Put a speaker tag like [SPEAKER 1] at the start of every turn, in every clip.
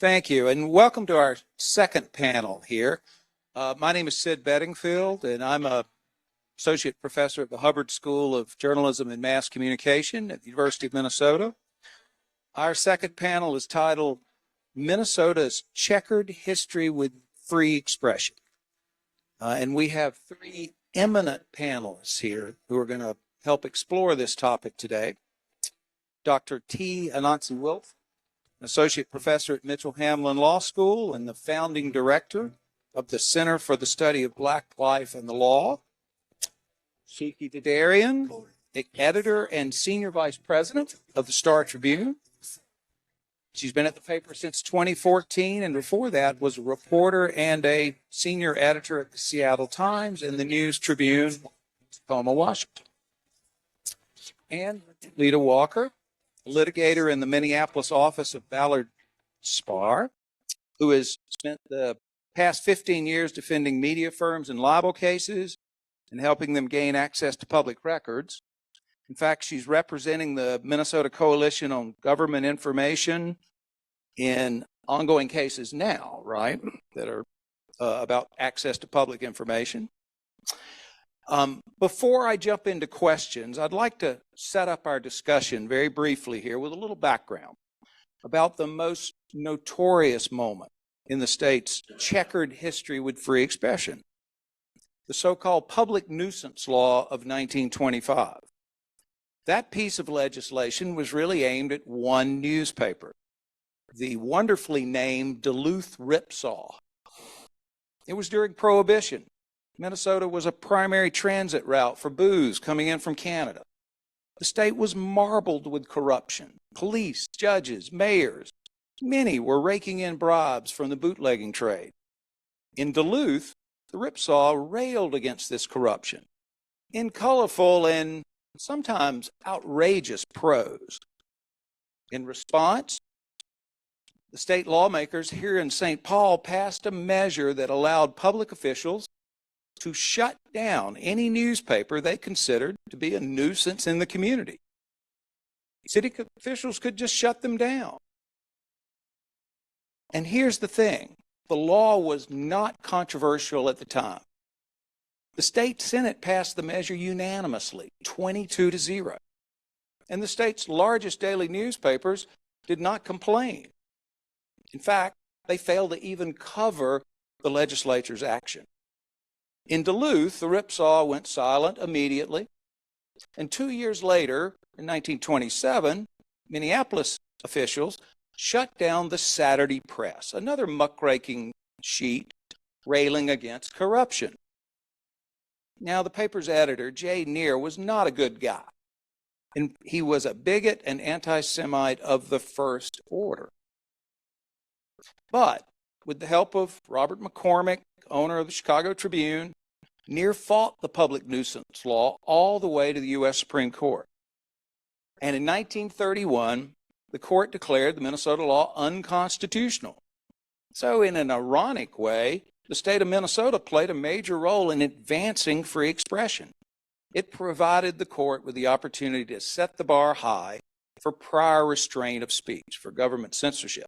[SPEAKER 1] Thank you, and welcome to our second panel here. My name is Sid Bedingfield, and I'm a associate professor at the Hubbard School of Journalism and Mass Communication at the University of Minnesota. Our second panel is titled Minnesota's Checkered History with Free Expression. And we have three eminent panelists here who are going to help explore this topic today. Dr. T. Anansi-Wilf, associate professor at Mitchell Hamlin Law School and the founding director of the Center for the Study of Black Life and the Law. Shiki Dadarian, the editor and senior vice president of the Star Tribune. She's been at the paper since 2014, and before that was a reporter and a senior editor at the Seattle Times and the News Tribune, Tacoma, Washington. And Lita Walker, litigator in the Minneapolis office of Ballard Spahr, who has spent the past 15 years defending media firms in libel cases and helping them gain access to public records. In fact, she's representing the Minnesota Coalition on Government Information in ongoing cases now, right, that are about access to public information. Before I jump into questions, I'd like to set up our discussion very briefly here with a little background about the most notorious moment in the state's checkered history with free expression, the so-called Public Nuisance Law of 1925. That piece of legislation was really aimed at one newspaper, the wonderfully named Duluth Ripsaw. It was during Prohibition. Minnesota was a primary transit route for booze coming in from Canada. The state was marbled with corruption. Police, judges, mayors, many were raking in bribes from the bootlegging trade. In Duluth, the Ripsaw railed against this corruption in colorful and sometimes outrageous prose. In response, the state lawmakers here in St. Paul passed a measure that allowed public officials to shut down any newspaper they considered to be a nuisance in the community. City officials could just shut them down. And here's the thing, the law was not controversial at the time. The state Senate passed the measure unanimously, 22-0. And the state's largest daily newspapers did not complain. In fact, they failed to even cover the legislature's action. In Duluth, the Ripsaw went silent immediately. And 2 years later, in 1927, Minneapolis officials shut down the Saturday Press, another muckraking sheet railing against corruption. Now, the paper's editor, Jay Neer, was not a good guy, and he was a bigot and anti-Semite of the first order. But with the help of Robert McCormick, owner of the Chicago Tribune, Neer fought the public nuisance law all the way to the U.S. Supreme Court. And in 1931, the court declared the Minnesota law unconstitutional. So in an ironic way, the state of Minnesota played a major role in advancing free expression. It provided the court with the opportunity to set the bar high for prior restraint of speech, for government censorship,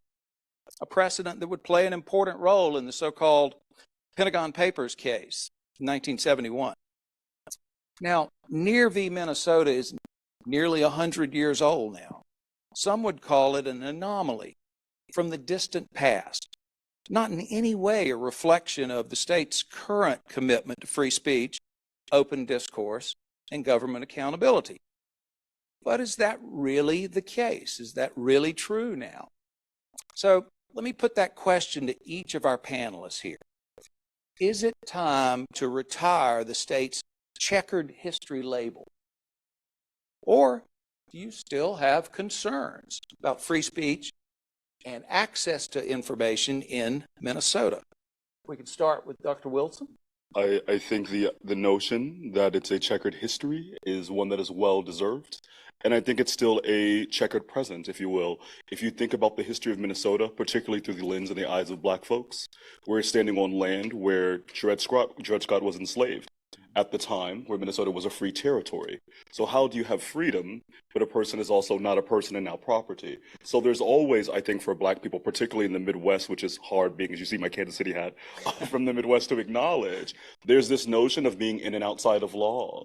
[SPEAKER 1] a precedent that would play an important role in the so-called Pentagon Papers case in 1971. Now, Neer v. Minnesota is nearly 100 years old now. Some would call it an anomaly from the distant past, not in any way a reflection of the state's current commitment to free speech, open discourse, and government accountability. But is that really the case? Is that really true now? So let me put that question to each of our panelists here. Is it time to retire the state's checkered history label? Or do you still have concerns about free speech and access to information in Minnesota? We can start with Dr. Wilson.
[SPEAKER 2] I think the notion that it's a checkered history is one that is well deserved. And I think it's still a checkered present, if you will. If you think about the history of Minnesota, particularly through the lens and the eyes of Black folks, we're standing on land where Dred Scott was enslaved. at the time where Minnesota was a free territory. So how do you have freedom, but a person is also not a person and now property? So there's always, I think, for Black people, particularly in the Midwest, which is hard being, as you see my Kansas City hat, from the Midwest to acknowledge, there's this notion of being in and outside of law.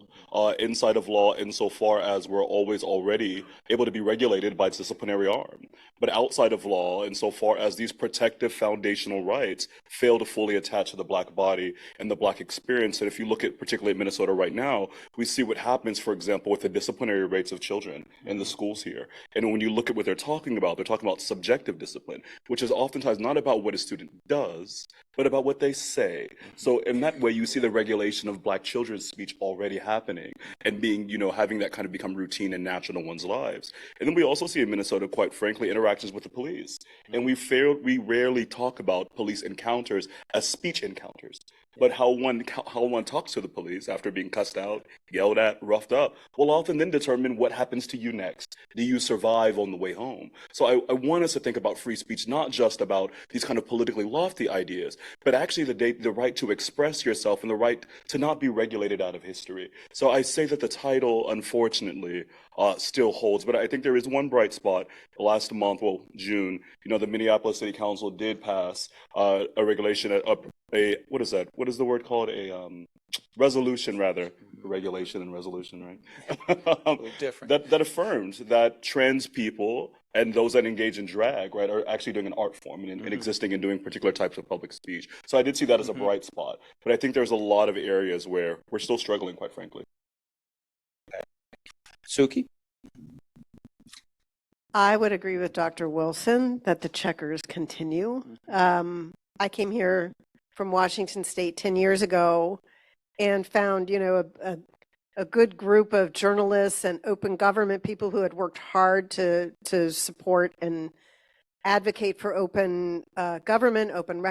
[SPEAKER 2] Inside of law insofar as we're always already able to be regulated by its disciplinary arm. But outside of law insofar as these protective foundational rights fail to fully attach to the Black body and the Black experience. And if you look at particularly Minnesota right now, we see what happens, for example, with the disciplinary rates of children in the schools here. And when you look at what they're talking about subjective discipline, which is oftentimes not about what a student does, but about what they say. So in that way, you see the regulation of Black children's speech already happening and being, having that kind of become routine and natural in one's lives. And then we also see in Minnesota, quite frankly, interactions with the police. And we rarely talk about police encounters as speech encounters. But how one talks to the police after being cussed out, yelled at, roughed up, will often then determine what happens to you next. Do you survive on the way home? So I want us to think about free speech, not just about these kind of politically lofty ideas, but actually the right to express yourself and the right to not be regulated out of history. So I say that the title, unfortunately, still holds, but I think there is one bright spot. Last month, well, June, the Minneapolis City Council did pass a regulation, what is that? What is the word called? Resolution, rather. Regulation and resolution, right?
[SPEAKER 1] Different.
[SPEAKER 2] That affirmed that trans people and those that engage in drag, right, are actually doing an art form and existing and doing particular types of public speech. So I did see that as a bright spot. But I think there's a lot of areas where we're still struggling, quite frankly.
[SPEAKER 1] Suki?
[SPEAKER 3] I would agree with Dr. Wilson that the checkers continue. I came here from Washington State 10 years ago and found, a good group of journalists and open government people who had worked hard to support and advocate for open government, open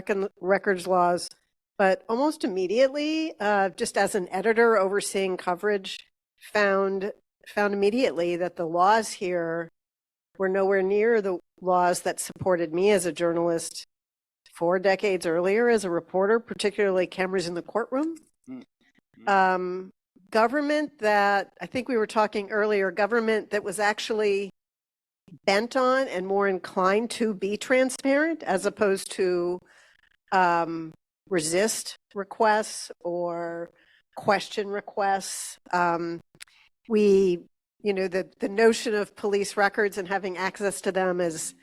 [SPEAKER 3] records laws. But almost immediately, just as an editor overseeing coverage, found immediately that the laws here were nowhere near the laws that supported me as a journalist 4 decades earlier as a reporter, particularly cameras in the courtroom. Government that, I think we were talking earlier, government that was actually bent on and more inclined to be transparent as opposed to resist requests or question requests. The notion of police records and having access to them is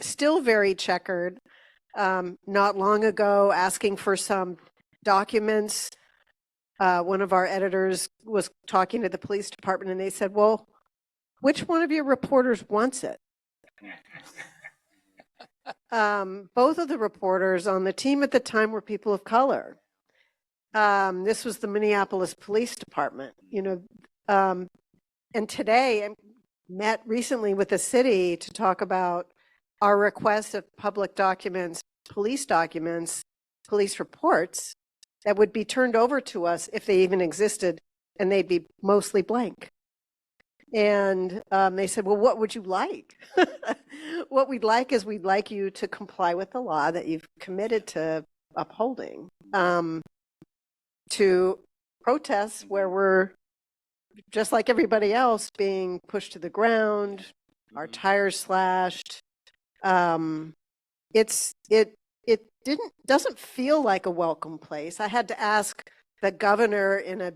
[SPEAKER 3] still very checkered. Not long ago, asking for some documents, one of our editors was talking to the police department and they said, well, which one of your reporters wants it? Both of the reporters on the team at the time were people of color. This was the Minneapolis Police Department, and today I met recently with the city to talk about our request of public documents, police reports that would be turned over to us if they even existed, and they'd be mostly blank. And they said, well, what would you like? What we'd like is we'd like you to comply with the law that you've committed to upholding. To protests where we're, just like everybody else, being pushed to the ground, our tires slashed. It doesn't feel like a welcome place. I had to ask the governor in a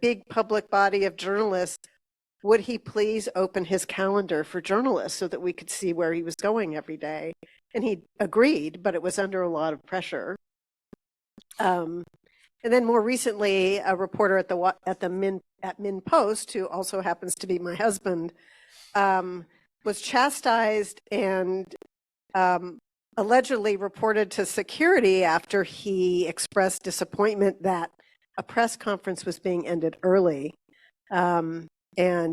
[SPEAKER 3] big public body of journalists, would he please open his calendar for journalists so that we could see where he was going every day? And he agreed, but it was under a lot of pressure. And then more recently, a reporter at Min Post, who also happens to be my husband, was chastised and allegedly reported to security after he expressed disappointment that a press conference was being ended early, and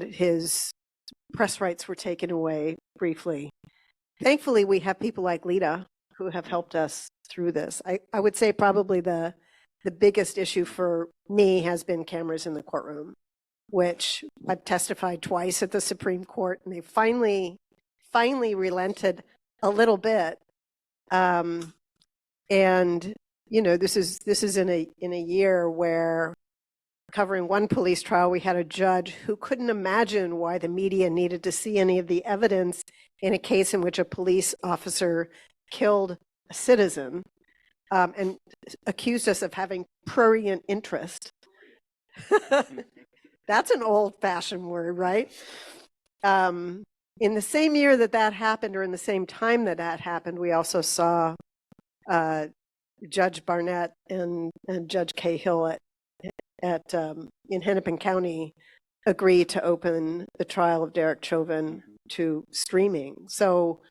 [SPEAKER 3] his press rights were taken away briefly. Thankfully, we have people like Lita who have helped us through this. I would say probably the biggest issue for me has been cameras in the courtroom, which I've testified twice at the Supreme Court, and they finally relented a little bit. And this is in a year where, covering one police trial, we had a judge who couldn't imagine why the media needed to see any of the evidence in a case in which a police officer killed a citizen, and accused us of having prurient interest. That's an old-fashioned word, right? In the same year that happened, or in the same time that happened, we also saw Judge Barnett and Judge Cahill in Hennepin County agree to open the trial of Derek Chauvin to streaming. So,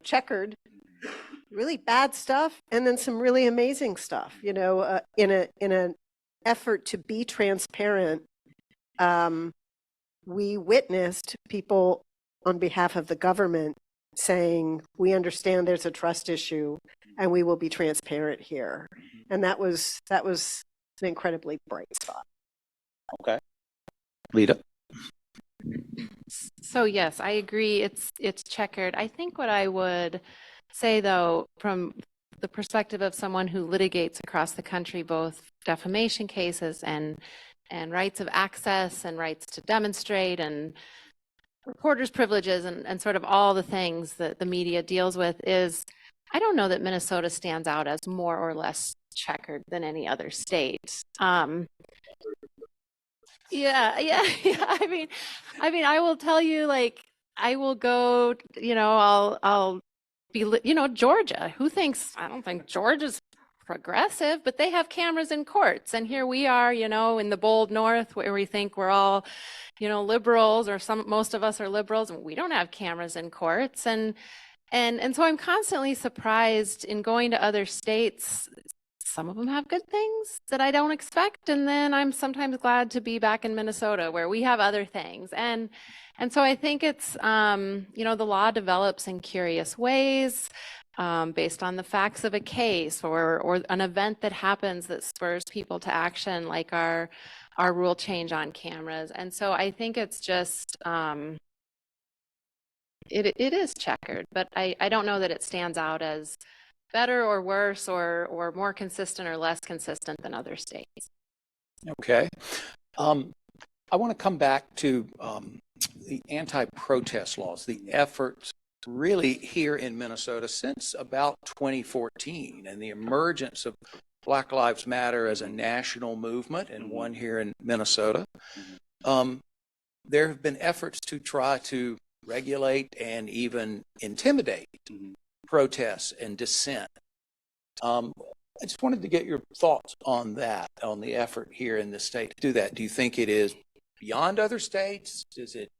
[SPEAKER 3] Checkered, really bad stuff, and then some really amazing stuff. In an effort to be transparent, we witnessed people on behalf of the government saying, we understand there's a trust issue and we will be transparent here. And that was an incredibly bright spot.
[SPEAKER 1] Okay. Lita?
[SPEAKER 4] So yes, I agree. It's checkered. I think what I would say, though, from the perspective of someone who litigates across the country, both defamation cases and rights of access and rights to demonstrate and reporters' privileges and sort of all the things that the media deals with, is I don't know that Minnesota stands out as more or less checkered than any other state. Yeah. I will tell you, like, I will go, I'll be, Georgia. I don't think Georgia's progressive, but they have cameras in courts. And here we are, in the bold North, where we think we're all, liberals, or most of us are liberals, and we don't have cameras in courts. And so I'm constantly surprised in going to other states. Some of them have good things that I don't expect. And then I'm sometimes glad to be back in Minnesota, where we have other things. And so I think it's, the law develops in curious ways, based on the facts of a case or an event that happens that spurs people to action, like our rule change on cameras. And so I think it's just, it is checkered, but I don't know that it stands out as better or worse or more consistent or less consistent than other states.
[SPEAKER 1] Okay. I want to come back to the anti-protest laws, the efforts really here in Minnesota since about 2014, and the emergence of Black Lives Matter as a national movement, and one here in Minnesota. There have been efforts to try to regulate and even intimidate protests and dissent. I just wanted to get your thoughts on that, on the effort here in the state to do that. Do you think it is beyond other states? Is it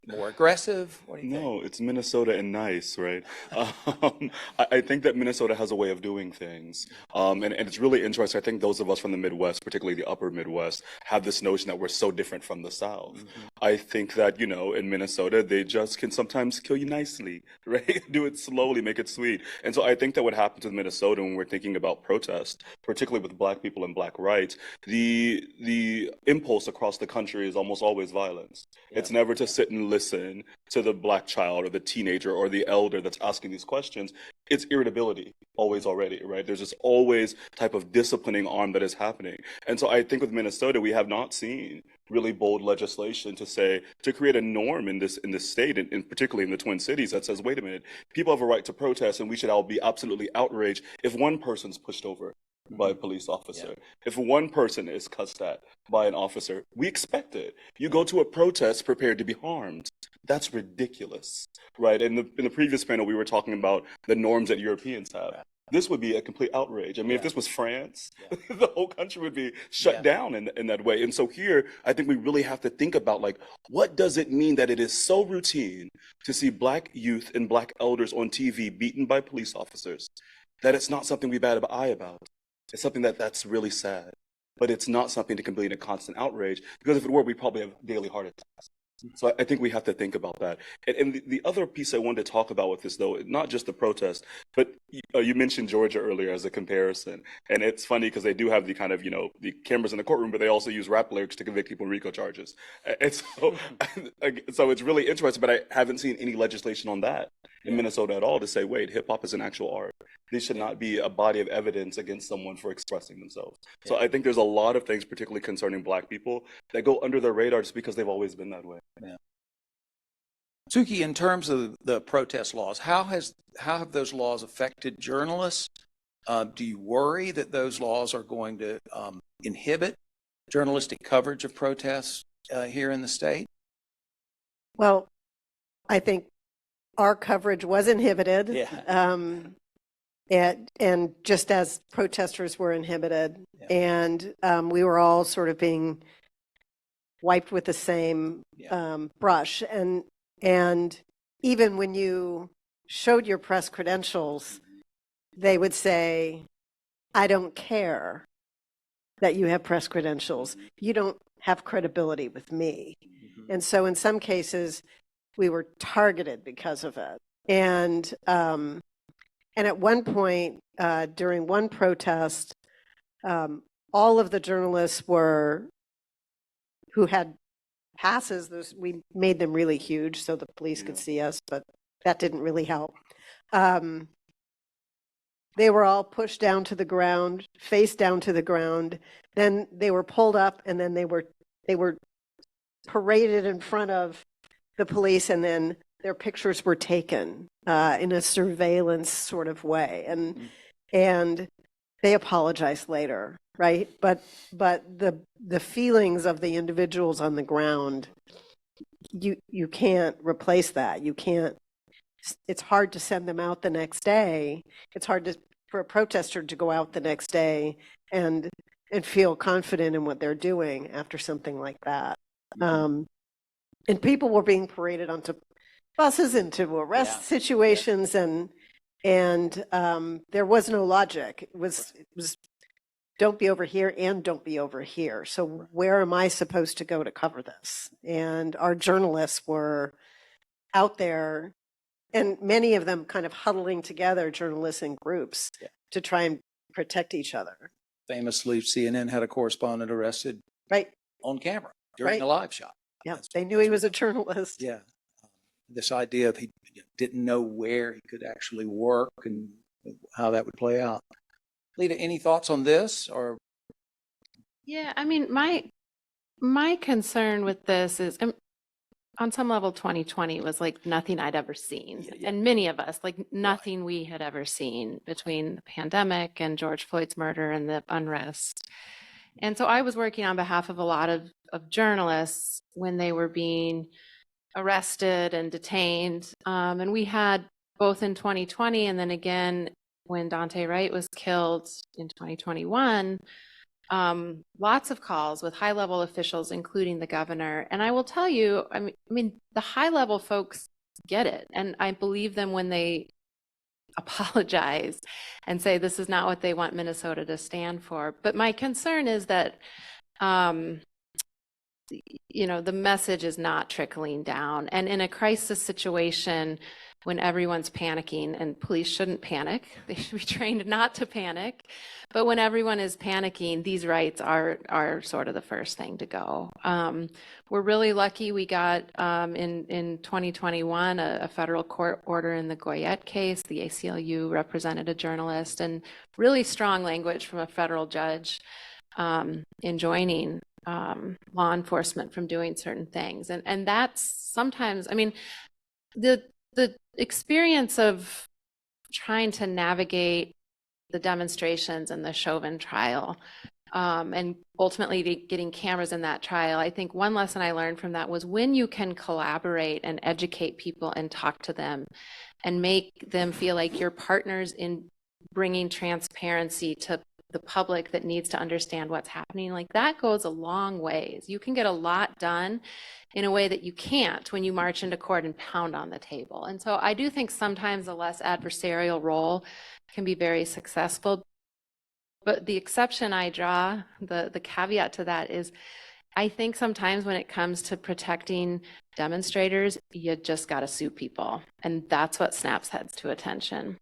[SPEAKER 1] more aggressive? What do you think?
[SPEAKER 2] No, it's Minnesota and nice, right? I think that Minnesota has a way of doing things. And it's really interesting. I think those of us from the Midwest, particularly the upper Midwest, have this notion that we're so different from the South. I think that, in Minnesota, they just can sometimes kill you nicely, right? Do it slowly, make it sweet. And so I think that what happens in Minnesota when we're thinking about protest, particularly with Black people and Black rights, the impulse across the country is almost always violence. Yeah. It's never to sit and listen to the Black child or the teenager or the elder that's asking these questions. It's irritability always already, right? There's just always type of disciplining arm that is happening. And so I think with Minnesota, we have not seen really bold legislation to create a norm in this state, and particularly in the Twin Cities, that says, wait a minute, people have a right to protest, and we should all be absolutely outraged if one person's pushed over by a police officer. Yeah. If one person is cussed at by an officer, we expect it. You go to a protest prepared to be harmed. That's ridiculous, right? In the previous panel, we were talking about the norms that Europeans have. This would be a complete outrage. I mean, if this was France, the whole country would be shut down in that way. And so here, I think we really have to think about, like, what does it mean that it is so routine to see Black youth and Black elders on TV beaten by police officers, that it's not something we bat an eye about? It's something that's really sad, but it's not something to complete a constant outrage, because if it were, we probably have daily heart attacks. So I think we have to think about that. And the other piece I wanted to talk about with this, though, not just the protest, but you mentioned Georgia earlier as a comparison. And it's funny because they do have the kind of, the cameras in the courtroom, but they also use rap lyrics to convict people in RICO charges. And so, so it's really interesting, but I haven't seen any legislation on that in Minnesota at all to say, wait, hip hop is an actual art. These should not be a body of evidence against someone for expressing themselves. So I think there's a lot of things, particularly concerning Black people, that go under the radar just because they've always been that way.
[SPEAKER 1] Yeah. Suki, in terms of the protest laws, how have those laws affected journalists? Do you worry that those laws are going to inhibit journalistic coverage of protests here in the state?
[SPEAKER 3] Well, I think our coverage was inhibited.
[SPEAKER 1] Yeah.
[SPEAKER 3] And just as protesters were inhibited,
[SPEAKER 1] Yeah.
[SPEAKER 3] and we were all sort of being wiped with the same brush. And even when you showed your press credentials, they would say, I don't care that you have press credentials. You don't have credibility with me.
[SPEAKER 1] Mm-hmm.
[SPEAKER 3] And so in some cases, we were targeted because of it. And at one point, during one protest, all of the journalists who had passes, we made them really huge so the police could see us, but that didn't really help. They were all pushed down to the ground, face down to the ground. Then they were pulled up, and then they were paraded in front of the police, and then their pictures were taken in a surveillance sort of way, and they apologized later, right? But the feelings of the individuals on the ground, you can't replace that. You can't. It's hard to send them out the next day. It's hard for a protester to go out the next day and feel confident in what they're doing after something like that. And people were being paraded onto buses into arrest situations, and there was no logic. It was don't be over here and don't be over here. So where am I supposed to go to cover this? And our journalists were out there, and many of them kind of huddling together, journalists in groups, to try and protect each other.
[SPEAKER 1] Famously, CNN had a correspondent arrested on camera during a live shot.
[SPEAKER 3] Yeah, they knew he was a journalist.
[SPEAKER 1] Yeah. This idea of he didn't know where he could actually work and how that would play out. Lita, any thoughts on this? Or
[SPEAKER 4] Yeah, I mean, my concern with this is, on some level, 2020 was like nothing I'd ever seen. And many of us, like nothing we had ever seen between the pandemic and George Floyd's murder and the unrest. And so I was working on behalf of a lot of journalists when they were being arrested and detained. And we had both in 2020 and then again when Dante Wright was killed in 2021, lots of calls with high-level officials, including the governor. And I will tell you, I mean, the high-level folks get it. And I believe them when they apologize and say this is not what they want Minnesota to stand for. But my concern is that, the message is not trickling down. And in a crisis situation, when everyone's panicking, and police shouldn't panic, they should be trained not to panic. But when everyone is panicking, these rights are sort of the first thing to go. We're really lucky we got in 2021 a federal court order in the Goyette case. The ACLU represented a journalist, and really strong language from a federal judge enjoining law enforcement from doing certain things. And that's sometimes, I mean, the experience of trying to navigate the demonstrations and the Chauvin trial, and ultimately getting cameras in that trial, I think one lesson I learned from that was when you can collaborate and educate people and talk to them and make them feel like you're partners in bringing transparency to the public that needs to understand what's happening, like that goes a long ways. You can get a lot done in a way that you can't when you march into court and pound on the table. And so I do think sometimes a less adversarial role can be very successful. But the exception I draw, the caveat to that is, I think sometimes when it comes to protecting demonstrators, you just got to sue people. And that's what snaps heads to attention.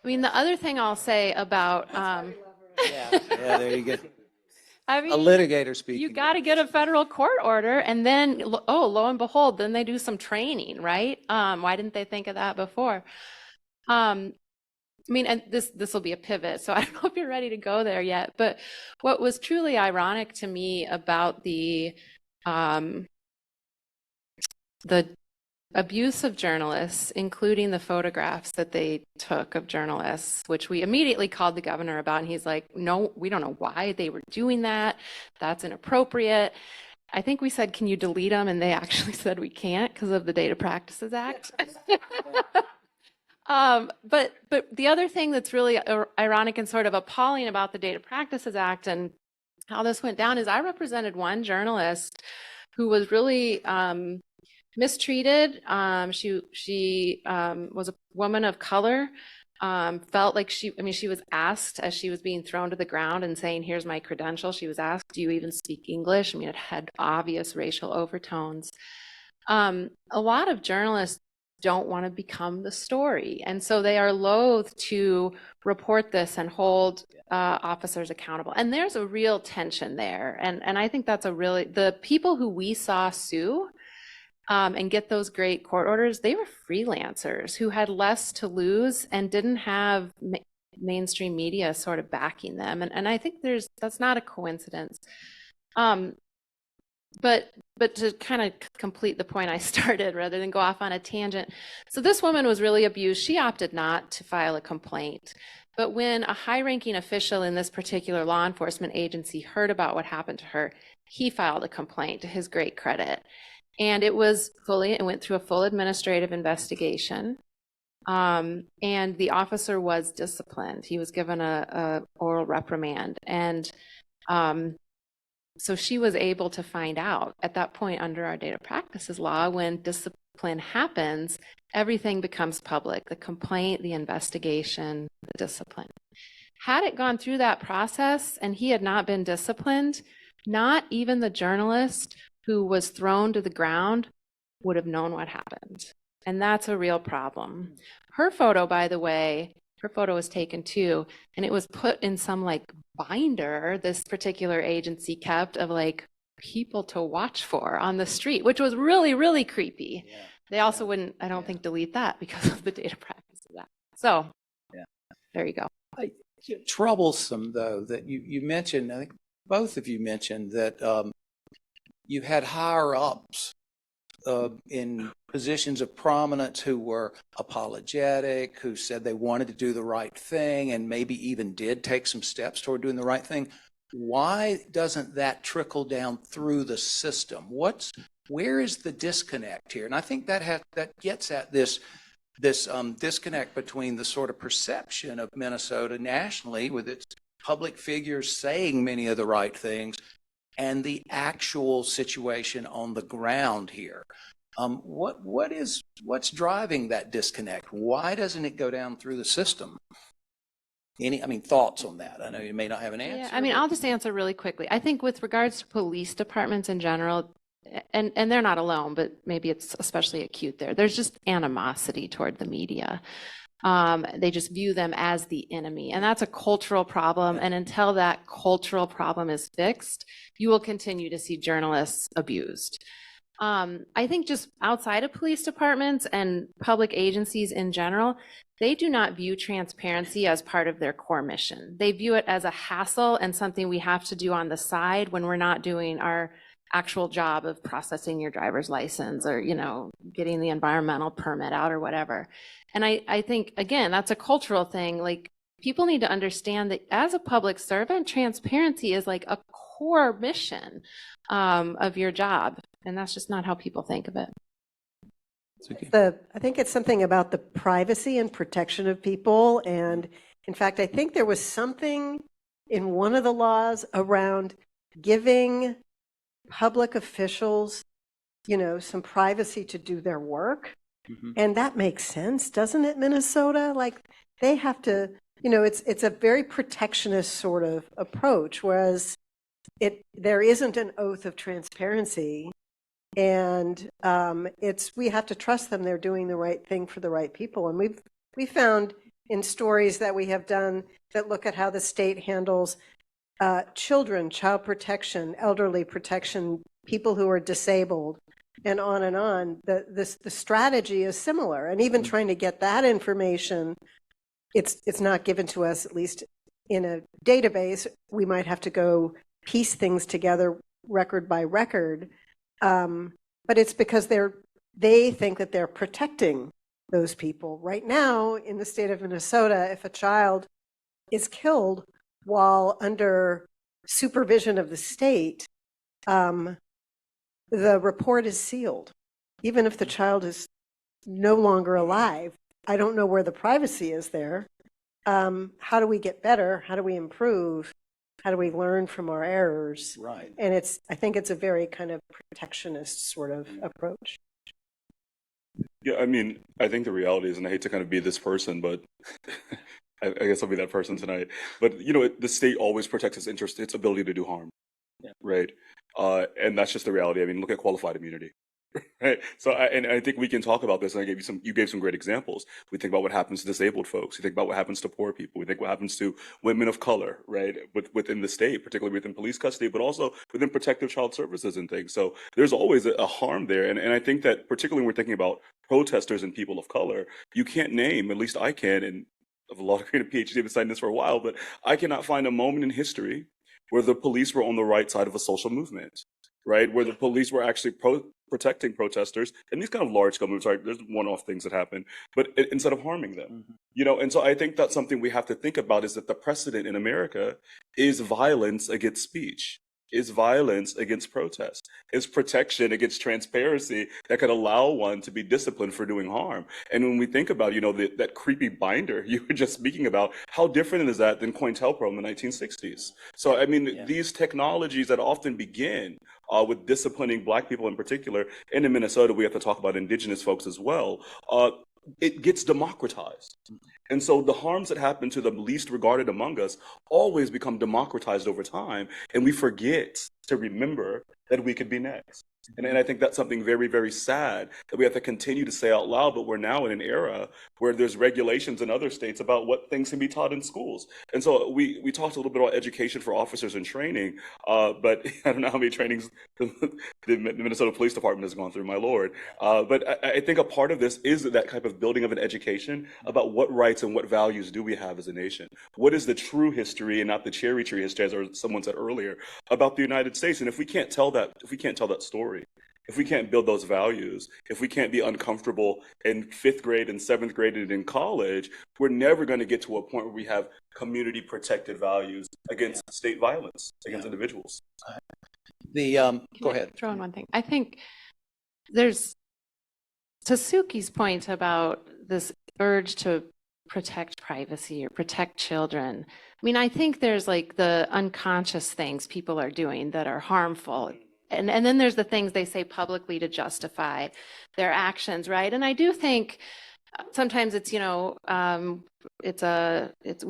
[SPEAKER 4] I mean, the other thing I'll say about...
[SPEAKER 1] yeah, there you go.
[SPEAKER 4] I
[SPEAKER 1] A
[SPEAKER 4] mean,
[SPEAKER 1] litigator speaking.
[SPEAKER 4] you got to get a federal court order, and then, oh, lo and behold, then they do some training, right? Why didn't they think of that before? I mean, and this will be a pivot, so I don't know if you're ready to go there yet. But what was truly ironic to me about the abuse of journalists, including the photographs that they took of journalists, which we immediately called the governor about, and he's like, "No, we don't know why they were doing that. That's inappropriate." I think we said, "Can you delete them?" And they actually said we can't because of the Data Practices Act. But the other thing that's really ironic and sort of appalling about the Data Practices Act and how this went down is I represented one journalist who was really mistreated. She was a woman of color. Felt like she was asked as she was being thrown to the ground and saying, "Here's my credential." She was asked, "Do you even speak English?" I mean, it had obvious racial overtones. A lot of journalists don't want to become the story. And so they are loath to report this and hold officers accountable. And there's a real tension there. And I think that's the people who we saw sue and get those great court orders, they were freelancers who had less to lose and didn't have mainstream media sort of backing them. And I think that's not a coincidence. But to kind of complete the point I started rather than go off on a tangent. So this woman was really abused. She opted not to file a complaint. But when a high-ranking official in this particular law enforcement agency heard about what happened to her, he filed a complaint to his great credit. And it went through a full administrative investigation. And the officer was disciplined. He was given a oral reprimand. And so she was able to find out at that point under our data practices law, when discipline happens, everything becomes public, the complaint, the investigation, the discipline. Had it gone through that process and he had not been disciplined, not even the journalist who was thrown to the ground would have known what happened. And that's a real problem. Her photo, by the way, her photo was taken too, and it was put in some like binder this particular agency kept of like people to watch for on the street, which was really, really creepy. Yeah. They also wouldn't, I don't think, delete that because of the data practices of that. So there you go.
[SPEAKER 1] Troublesome though that you mentioned, I think both of you mentioned that you had higher ups in positions of prominence who were apologetic, who said they wanted to do the right thing and maybe even did take some steps toward doing the right thing. Why doesn't that trickle down through the system? Where is the disconnect here? And I think that gets at this disconnect between the sort of perception of Minnesota nationally with its public figures saying many of the right things and the actual situation on the ground here. What's driving that disconnect? Why doesn't it go down through the system? Thoughts on that? I know you may not have an answer.
[SPEAKER 4] Yeah, I'll just answer really quickly. I think with regards to police departments in general, and they're not alone, but maybe it's especially acute there. There's just animosity toward the media. They just view them as the enemy, and that's a cultural problem. And until that cultural problem is fixed, you will continue to see journalists abused. I think just outside of police departments and public agencies in general, they do not view transparency as part of their core mission. They view it as a hassle and something we have to do on the side when we're not doing our actual job of processing your driver's license or, getting the environmental permit out or whatever. And I think, again, that's a cultural thing. Like, people need to understand that as a public servant, transparency is like a core mission of your job. And that's just not how people think of it.
[SPEAKER 3] I think it's something about the privacy and protection of people. And in fact, I think there was something in one of the laws around giving public officials, some privacy to do their work. Mm-hmm. And that makes sense, doesn't it, Minnesota? Like, they have to, it's a very protectionist sort of approach, whereas there isn't an oath of transparency. And we have to trust them they're doing the right thing for the right people. And we found in stories that we have done that look at how the state handles children, child protection, elderly protection, people who are disabled, and on and on. The strategy is similar, and even trying to get that information, it's not given to us, at least in a database. We might have to go piece things together record by record, but it's because they think that they're protecting those people. Right now, in the state of Minnesota, if a child is killed while under supervision of the state, the report is sealed. Even if the child is no longer alive, I don't know where the privacy is there. How do we get better? How do we improve? How do we learn from our errors?
[SPEAKER 1] Right.
[SPEAKER 3] And I think it's a very kind of protectionist sort of approach.
[SPEAKER 2] Yeah, I mean, I think the reality is, and I hate to kind of be this person, but I guess I'll be that person tonight. But the state always protects its interest, its ability to do harm,
[SPEAKER 1] Yeah.
[SPEAKER 2] right? And that's just the reality. I mean, look at qualified immunity, right? So, I think we can talk about this. And you gave some great examples. We think about what happens to disabled folks. We think about what happens to poor people. We think what happens to women of color, right? Within the state, particularly within police custody, but also within protective child services and things. So there's always a harm there. And I think that particularly when we're thinking about protesters and people of color, you can't name, at least I can, and I've a law degree and a PhD, I've been studying this for a while, but I cannot find a moment in history where the police were on the right side of a social movement, right? Where the police were actually protecting protesters and these kind of large scale movements, right? There's one-off things that happen, but instead of harming them, and so I think that's something we have to think about, is that the precedent in America is violence against speech, is violence against protest, is protection against transparency that could allow one to be disciplined for doing harm. And when we think about, that creepy binder you were just speaking about, how different is that than COINTELPRO in the 1960s? So, I mean, these technologies that often begin with disciplining Black people in particular, and in Minnesota, we have to talk about Indigenous folks as well, it gets democratized. And so the harms that happen to the least regarded among us always become democratized over time, and we forget to remember that we could be next. And I think that's something very, very sad that we have to continue to say out loud, but we're now in an era where there's regulations in other states about what things can be taught in schools. And so we talked a little bit about education for officers and training, but I don't know how many trainings the Minnesota Police Department has gone through, my Lord. But I think a part of this is that type of building of an education about what rights and what values do we have as a nation. What is the true history and not the cherry tree history, as someone said earlier, about the United States? And if we can't tell that story, if we can't build those values, if we can't be uncomfortable in 5th grade and 7th grade and in college, we're never going to get to a point where we have community protected values against state violence, against individuals.
[SPEAKER 1] Go ahead.
[SPEAKER 4] Throw in one thing. I think there's, to Suki's point about this urge to protect privacy or protect children. I mean, I think there's like the unconscious things people are doing that are harmful. And then there's the things they say publicly to justify their actions, right? And I do think sometimes it's, we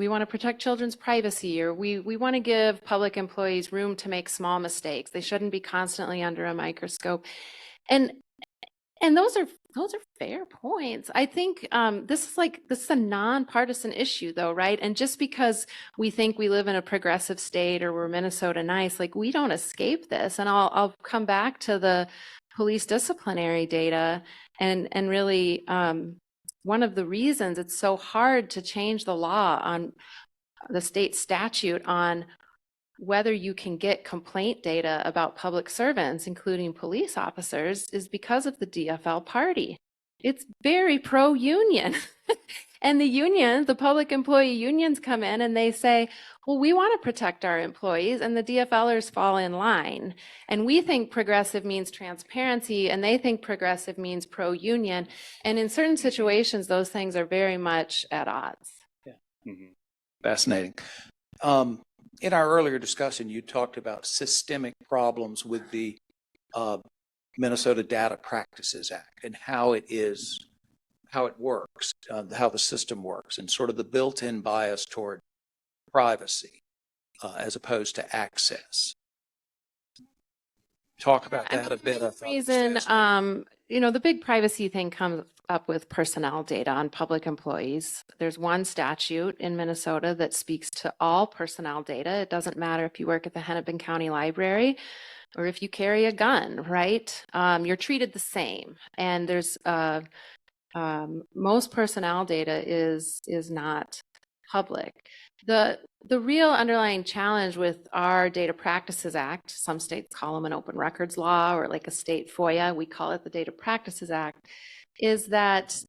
[SPEAKER 4] want to protect children's privacy, or we want to give public employees room to make small mistakes. They shouldn't be constantly under a microscope. And those are fair points. I think this is a nonpartisan issue, though, right? And just because we think we live in a progressive state or we're Minnesota nice, like, we don't escape this. And I'll come back to the police disciplinary data, and really one of the reasons it's so hard to change the law on the state statute on whether you can get complaint data about public servants, including police officers, is because of the DFL party. It's very pro-union. And the public employee unions come in and they say, well, we want to protect our employees, and the DFLers fall in line. And we think progressive means transparency, and they think progressive means pro-union. And in certain situations, those things are very much at odds.
[SPEAKER 1] Yeah. Fascinating. In our earlier discussion, you talked about systemic problems with the Minnesota Data Practices Act and how it works, how the system works, and sort of the built-in bias toward privacy as opposed to access. Talk about that a bit.
[SPEAKER 4] The big privacy thing comes up with personnel data on public employees. There's one statute in Minnesota that speaks to all personnel data. It doesn't matter if you work at the Hennepin County Library or if you carry a gun, right? You're treated the same. And there's most personnel data is not public. The real underlying challenge with our Data Practices Act, some states call them an open records law or like a state FOIA, we call it the Data Practices Act, is that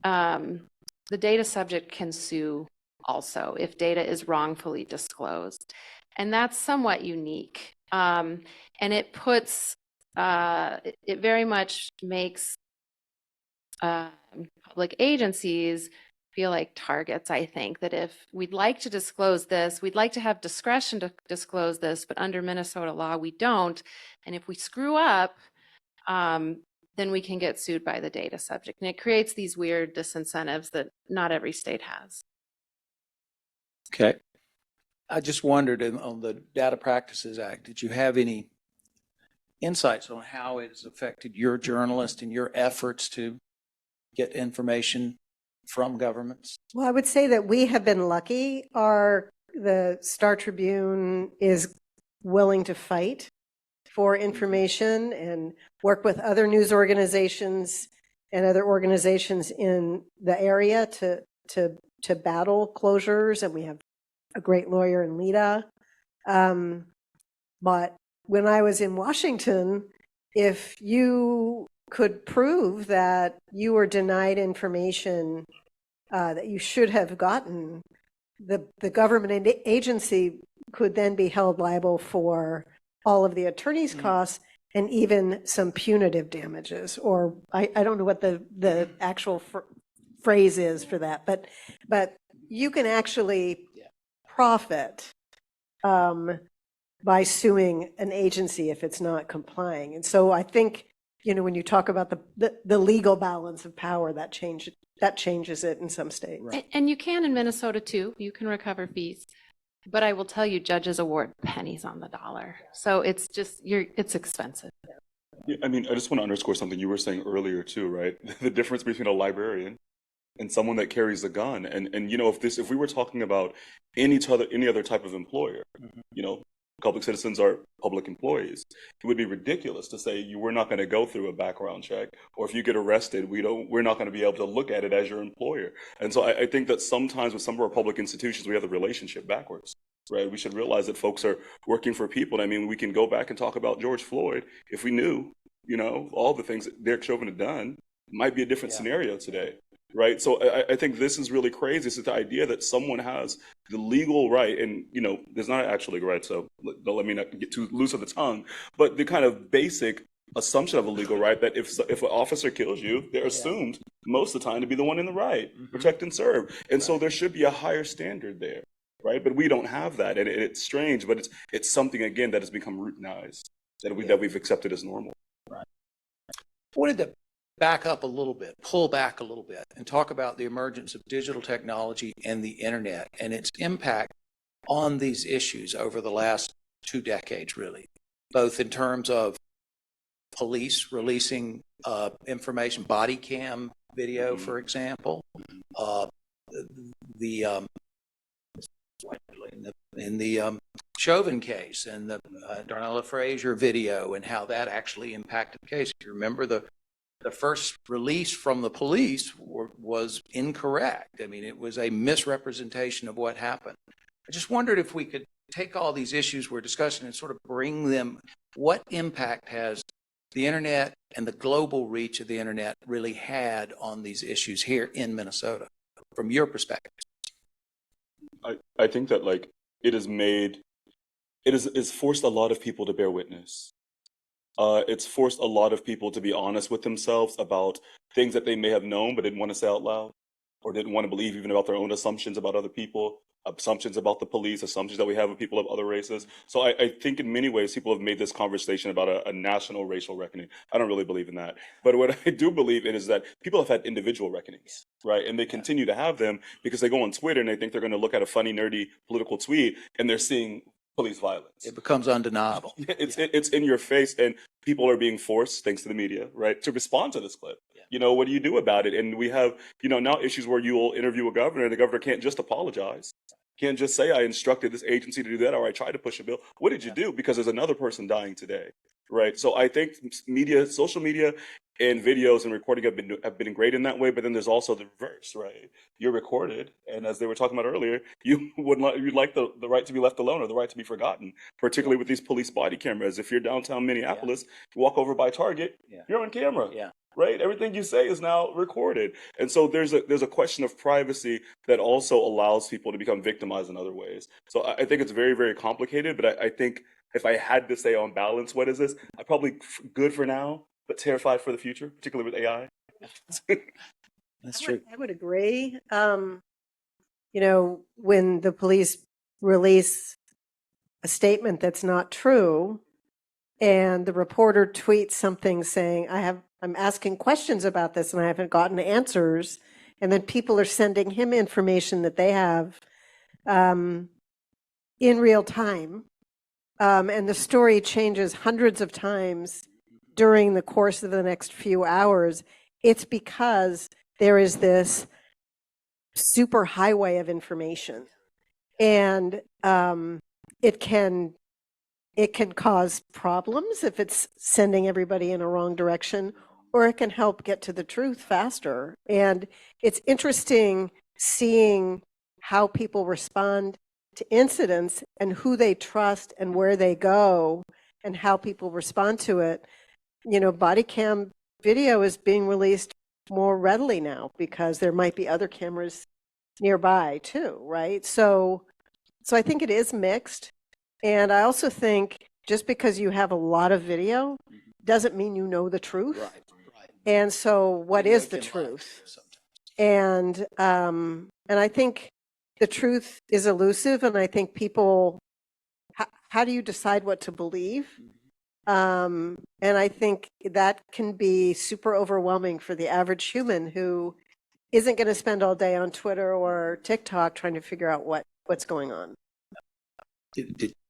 [SPEAKER 4] the data subject can sue also if data is wrongfully disclosed. And that's somewhat unique. And it puts, it very much makes public agencies feel like targets, I think, that if we'd like to disclose this, we'd like to have discretion to disclose this, but under Minnesota law, we don't. And if we screw up, then we can get sued by the data subject. And it creates these weird disincentives that not every state has.
[SPEAKER 1] Okay. I just wondered on the Data Practices Act, did you have any insights on how it has affected your journalist and your efforts to get information from governments?
[SPEAKER 3] Well, I would say that we have been lucky. The Star Tribune is willing to fight for information and work with other news organizations and other organizations in the area to battle closures. And we have a great lawyer in Lita. But when I was in Washington, if you could prove that you were denied information that you should have gotten, the government agency could then be held liable for all of the attorney's costs and even some punitive damages. Or I don't know what the actual phrase is for that, but you can actually profit by suing an agency if it's not complying. And so I think, when you talk about the legal balance of power, that changes it in some states.
[SPEAKER 1] Right.
[SPEAKER 4] And you can in Minnesota too. You can recover fees. But I will tell you, judges award pennies on the dollar. So it's just, it's expensive.
[SPEAKER 2] Yeah, I mean, I just want to underscore something you were saying earlier too, right? The difference between a librarian and someone that carries a gun. And if we were talking about any other type of employer, public citizens are public employees, it would be ridiculous to say we're not going to go through a background check, or if you get arrested, we're not going to be able to look at it as your employer. And so I think that sometimes with some of our public institutions, we have the relationship backwards, right? We should realize that folks are working for people. I mean, we can go back and talk about George Floyd. If we knew, all the things that Derek Chauvin had done, it might be a different scenario today. Right. So I think this is really crazy. It's the idea that someone has the legal right, and, there's not actually right. So don't let me not get too loose of the tongue, but the kind of basic assumption of a legal right that if an officer kills you, they're assumed most of the time to be the one in the right, protect and serve. And so there should be a higher standard there. Right. But we don't have that. And it's strange, but it's something, again, that has become routinized, that we've accepted as normal.
[SPEAKER 1] Right. I wanted to back up a little bit, pull back a little bit, and talk about the emergence of digital technology and the internet and its impact on these issues over the last 2 decades, really, both in terms of police releasing information, body cam video, for example, in the Chauvin case and the Darnella Frazier video and how that actually impacted the case. You remember the first release from the police was incorrect. I mean, it was a misrepresentation of what happened. I just wondered if we could take all these issues we're discussing and sort of bring them, what impact has the internet and the global reach of the internet really had on these issues here in Minnesota, from your perspective?
[SPEAKER 2] I think that it's forced a lot of people to bear witness. It's forced a lot of people to be honest with themselves about things that they may have known but didn't want to say out loud, or didn't want to believe even about their own assumptions about other people, assumptions about the police, assumptions that we have of people of other races. So I think in many ways people have made this conversation about a national racial reckoning. I don't really believe in that. But what I do believe in is that people have had individual reckonings, right? And they continue to have them because they go on Twitter and they think they're going to look at a funny, nerdy political tweet and they're seeing police violence.
[SPEAKER 1] It becomes undeniable.
[SPEAKER 2] It's in your face, and people are being forced, thanks to the media, right, to respond to this clip.
[SPEAKER 1] Yeah.
[SPEAKER 2] You know, what do you do about it? And we have, now issues where you will interview a governor, and the governor can't just apologize. Can't just say, I instructed this agency to do that, or I tried to push a bill. What did you do? Because there's another person dying today, right? So I think social media and videos and recording have been great in that way, but then there's also the reverse, right? You're recorded, and as they were talking about earlier, you'd like the right to be left alone or the right to be forgotten, particularly with these police body cameras. If you're downtown Minneapolis, you walk over by Target, you're on camera.
[SPEAKER 1] Yeah.
[SPEAKER 2] Right? Everything you say is now recorded. And so there's a question of privacy that also allows people to become victimized in other ways. So I think it's very, very complicated, but I think if I had to say on balance, what is this? I'm probably good for now, but terrified for the future, particularly with AI.
[SPEAKER 1] That's true.
[SPEAKER 3] I would agree. When the police release a statement that's not true, and the reporter tweets something saying, I'm asking questions about this and I haven't gotten answers, and then people are sending him information that they have in real time, and the story changes hundreds of times during the course of the next few hours, it's because there is this super highway of information, and it can cause problems if it's sending everybody in a wrong direction, or it can help get to the truth faster. And it's interesting seeing how people respond to incidents and who they trust and where they go and how people respond to it. Body cam video is being released more readily now because there might be other cameras nearby too, right? So I think it is mixed. And I also think just because you have a lot of video doesn't mean you know the truth.
[SPEAKER 1] Right.
[SPEAKER 3] And so what is the truth? And I think the truth is elusive, and I think people, how do you decide what to believe? And I think that can be super overwhelming for the average human who isn't going to spend all day on Twitter or TikTok trying to figure out what's going on.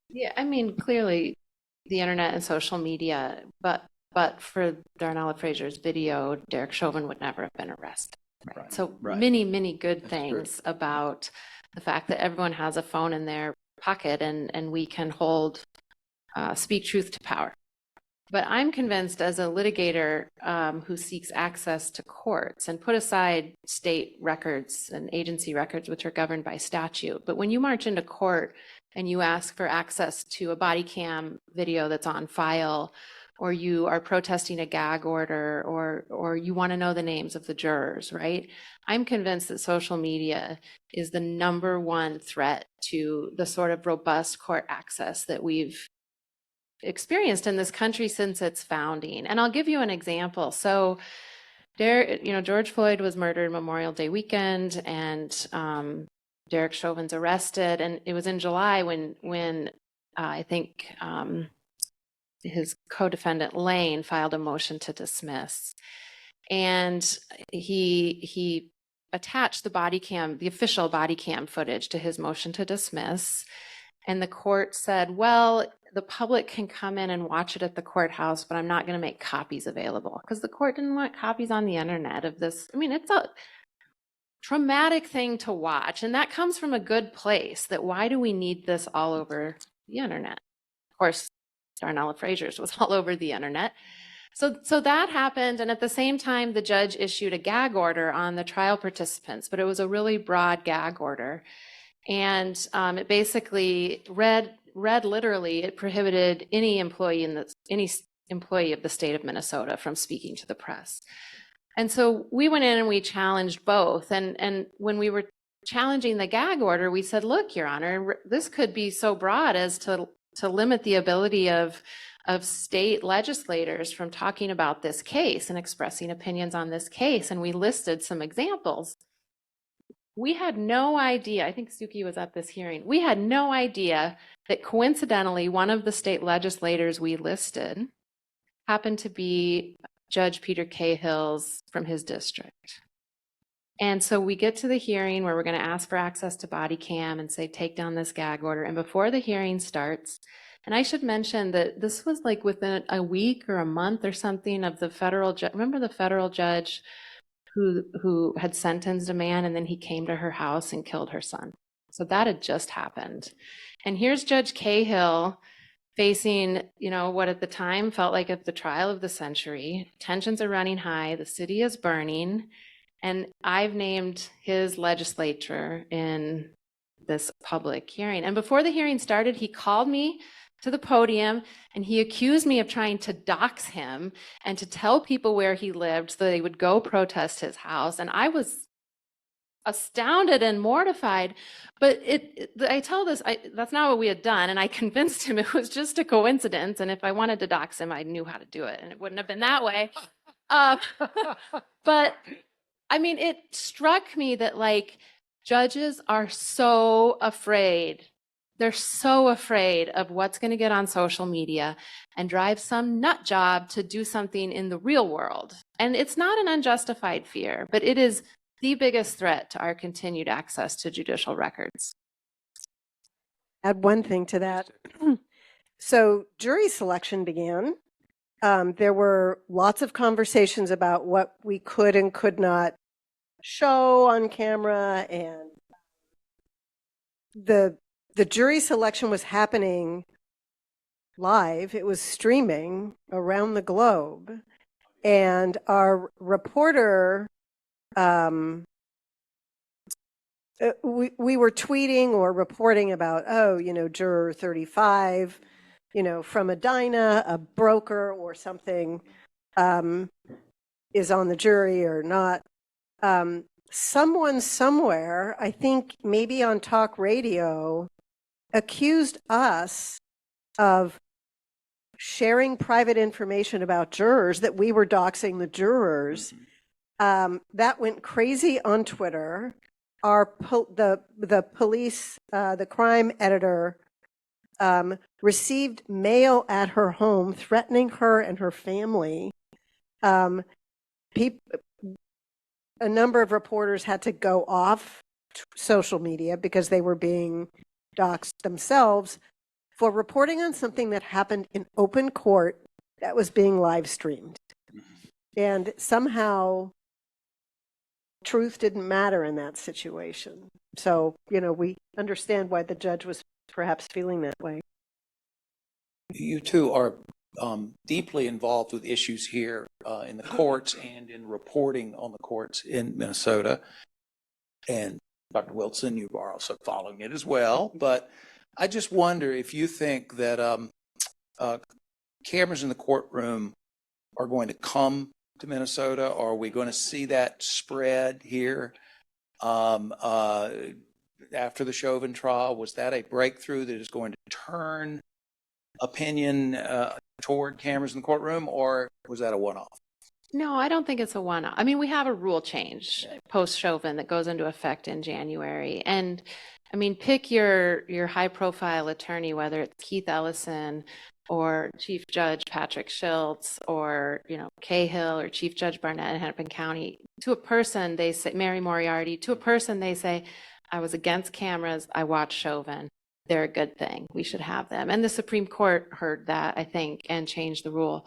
[SPEAKER 4] Yeah, I mean, clearly the internet and social media, but for Darnella Fraser's video, Derek Chauvin would never have been arrested. Right? So many good things about the fact that everyone has a phone in their pocket and we can speak truth to power. But I'm convinced, as a litigator who seeks access to courts, and put aside state records and agency records, which are governed by statute, but when you march into court and you ask for access to a body cam video that's on file, or you are protesting a gag order, or you want to know the names of the jurors, right? I'm convinced that social media is the #1 threat to the sort of robust court access that we've experienced in this country since its founding. And I'll give you an example. So George Floyd was murdered Memorial Day weekend, and Derek Chauvin's arrested. And it was in July when I think his co-defendant Lane filed a motion to dismiss. And he attached the official body cam footage to his motion to dismiss. And the court said, well, the public can come in and watch it at the courthouse, but I'm not going to make copies available, because the court didn't want copies on the internet of this. I mean, it's a traumatic thing to watch. And that comes from a good place, that why do we need this all over the internet? Of course, Darnella Fraser's was all over the internet. So that happened. And at the same time, the judge issued a gag order on the trial participants, but it was a really broad gag order. And it basically read literally, it prohibited any employee of the state of Minnesota from speaking to the press. And so we went in and we challenged both. And when we were challenging the gag order, we said, look, Your Honor, this could be so broad as to limit the ability of state legislators from talking about this case and expressing opinions on this case. And we listed some examples. We had no idea, I think Suki was at this hearing, we had no idea that coincidentally one of the state legislators we listed happened to be Judge Peter Cahill's from his district. And so we get to the hearing where we're going to ask for access to body cam and say, take down this gag order. And before the hearing starts, and I should mention that this was like within a week or a month or something of the federal judge. Remember the federal judge who had sentenced a man and then he came to her house and killed her son. So that had just happened. And here's Judge Cahill facing, what at the time felt like the trial of the century. Tensions are running high. The city is burning. And I've named his legislature in this public hearing. And before the hearing started, he called me to the podium and he accused me of trying to dox him and to tell people where he lived so they would go protest his house. And I was astounded and mortified. But I tell this, that's not what we had done. And I convinced him it was just a coincidence. And if I wanted to dox him, I knew how to do it. And it wouldn't have been that way. But I mean, it struck me that judges are so afraid. They're so afraid of what's going to get on social media and drive some nut job to do something in the real world. And it's not an unjustified fear, but it is the biggest threat to our continued access to judicial records.
[SPEAKER 3] Add one thing to that. So jury selection began. There were lots of conversations about what we could and could not show on camera, and the jury selection was happening live. It was streaming around the globe, and our reporter, we were tweeting or reporting about, juror 35, from Edina, a broker or something, is on the jury or not. Someone somewhere, I think maybe on talk radio, accused us of sharing private information about jurors, that we were doxing the jurors. That went crazy on Twitter. The police, the crime editor, received mail at her home threatening her and her family. A number of reporters had to go off social media because they were being doxxed themselves for reporting on something that happened in open court that was being live streamed. And somehow truth didn't matter in that situation. So, we understand why the judge was perhaps feeling that way.
[SPEAKER 1] You two are deeply involved with issues here in the courts and in reporting on the courts in Minnesota. And Dr. Wilson, you are also following it as well. But I just wonder if you think that cameras in the courtroom are going to come to Minnesota, or are we going to see that spread here after the Chauvin trial? Was that a breakthrough that is going to turn opinion toward cameras in the courtroom, or was that a one-off?
[SPEAKER 4] No, I don't think it's a one-off. I mean, we have a rule change post-Chauvin that goes into effect in January. And I mean, pick your high-profile attorney, whether it's Keith Ellison or Chief Judge Patrick Schiltz or, Cahill or Chief Judge Barnett in Hennepin County. To a person, they say, Mary Moriarty, to a person, they say, I was against cameras, I watched Chauvin. They're a good thing. We should have them. And the Supreme Court heard that, I think, and changed the rule.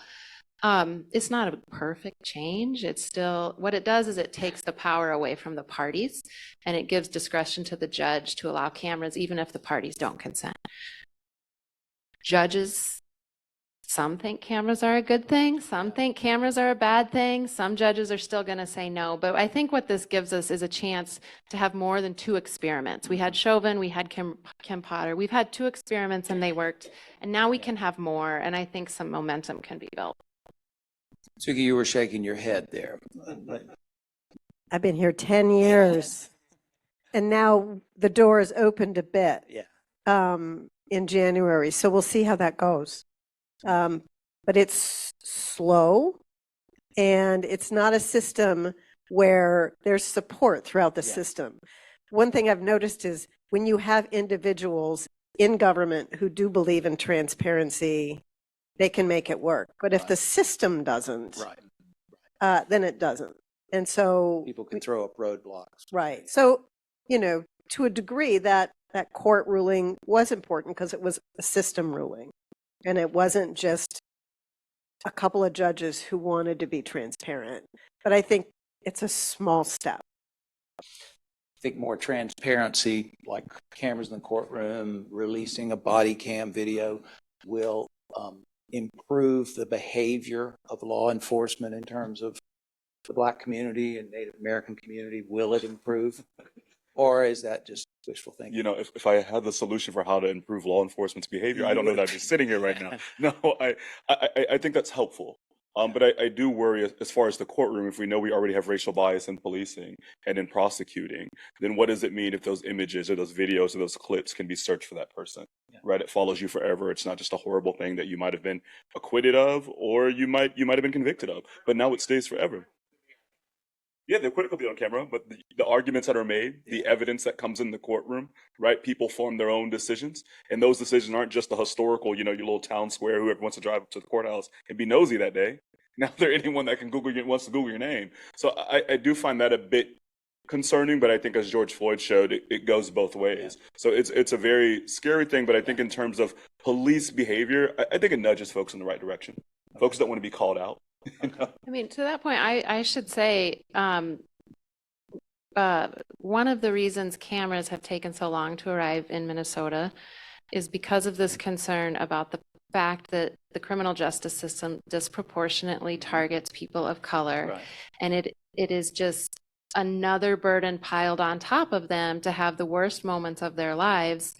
[SPEAKER 4] It's not a perfect change. It's still, what it does is it takes the power away from the parties and it gives discretion to the judge to allow cameras even if the parties don't consent. Judges, some think cameras are a good thing. Some think cameras are a bad thing. Some judges are still going to say no. But I think what this gives us is a chance to have more than two experiments. We had Chauvin, we had Kim Potter. We've had two experiments and they worked. And now we can have more. And I think some momentum can be built.
[SPEAKER 1] Suki, you were shaking your head there.
[SPEAKER 3] I've been here 10 years, and now the door is opened a bit in January. So we'll see how that goes. But it's slow, and it's not a system where there's support throughout the system. One thing I've noticed is when you have individuals in government who do believe in transparency, they can make it work. But if the system doesn't, then it doesn't. And so,
[SPEAKER 1] People can throw up roadblocks.
[SPEAKER 3] right. So, to a degree, that court ruling was important because it was a system ruling. And it wasn't just a couple of judges who wanted to be transparent. But I think it's a small step.
[SPEAKER 1] I think more transparency, like cameras in the courtroom, releasing a body cam video will improve the behavior of law enforcement in terms of the Black community and Native American community. Will it improve? Or is that just wishful thinking?
[SPEAKER 2] You know, if I had the solution for how to improve law enforcement's behavior, I don't know that I'd be sitting here right now. No, I think that's helpful. But I do worry as far as the courtroom, if we know we already have racial bias in policing and in prosecuting, then what does it mean if those images or those videos or those clips can be searched for that person, right? It follows you forever. It's not just a horrible thing that you might have been acquitted of or you might have been convicted of, but now it stays forever. Yeah, the acquittal could be on camera, but the arguments that are made, the evidence that comes in the courtroom, right? People form their own decisions, and those decisions aren't just the historical, your little town square, whoever wants to drive up to the courthouse and be nosy that day. Now they're anyone that can wants to Google your name. So I do find that a bit concerning, but I think as George Floyd showed, it goes both ways. So it's a very scary thing, but I think in terms of police behavior, I think it nudges folks in the right direction. Folks don't want to be called out.
[SPEAKER 4] I mean, to that point, I should say one of the reasons cameras have taken so long to arrive in Minnesota is because of this concern about the fact that the criminal justice system disproportionately targets people of color.
[SPEAKER 1] Right.
[SPEAKER 4] And it is just another burden piled on top of them to have the worst moments of their lives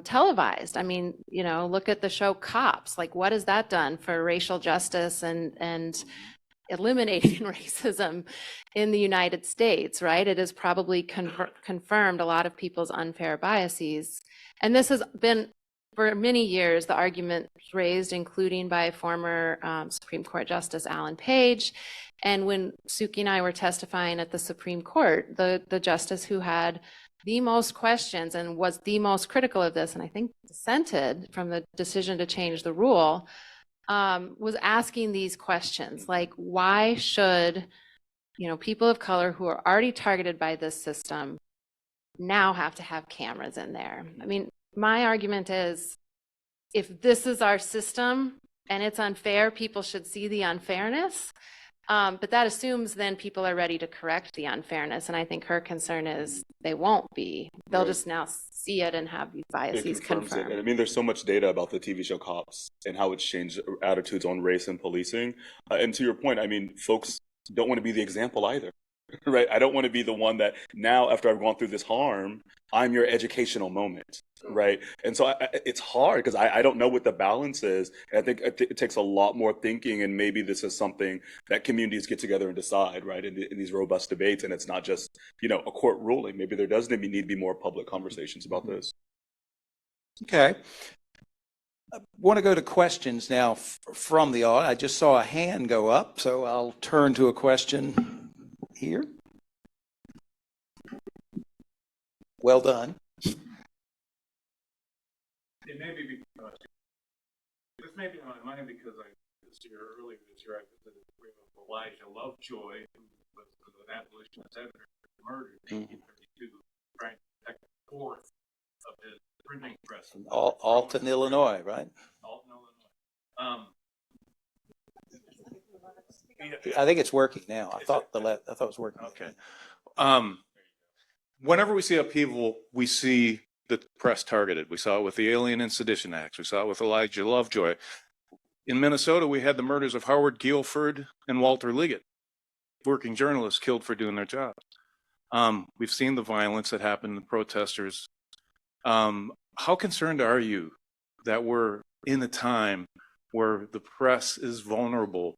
[SPEAKER 4] televised. I mean, look at the show Cops. Like, what has that done for racial justice and eliminating racism in the United States, right? It has probably confirmed a lot of people's unfair biases. And this has been, for many years, the argument raised, including by former Supreme Court Justice Alan Page. And when Suki and I were testifying at the Supreme Court, the justice who had the most questions and was the most critical of this, and I think dissented from the decision to change the rule, was asking these questions, like, why should people of color who are already targeted by this system now have to have cameras in there? I mean, my argument is, if this is our system and it's unfair, people should see the unfairness. But that assumes then people are ready to correct the unfairness. And I think her concern is they won't be. They'll just now see it and have these biases confirmed.
[SPEAKER 2] I mean, there's so much data about the TV show Cops and how it's changed attitudes on race and policing. And to your point, I mean, folks don't want to be the example either. Right? I don't want to be the one that now, after I've gone through this harm, I'm your educational moment. Right? And so it's hard because I don't know what the balance is. And I think it takes a lot more thinking, and maybe this is something that communities get together and decide, right, in these robust debates. And it's not just, a court ruling. Maybe there does need to be more public conversations about this.
[SPEAKER 1] Okay. I want to go to questions now from the audience. I just saw a hand go up, so I'll turn to a question here. Well done.
[SPEAKER 5] It may be because this may be on my mind because earlier this year I visited with Elijah Lovejoy, who was an abolitionist editor murdered in 1832, trying to protect the fourth of his printing press.
[SPEAKER 1] Alton, Illinois, right?
[SPEAKER 5] Alton, Illinois.
[SPEAKER 1] I think it's working now. I thought it was working.
[SPEAKER 6] Okay. Whenever we see upheaval, we see the press targeted. We saw it with the Alien and Sedition Acts. We saw it with Elijah Lovejoy. In Minnesota, we had the murders of Howard Guilford and Walter Liggett, working journalists killed for doing their jobs. We've seen the violence that happened to protesters. How concerned are you that we're in a time where the press is vulnerable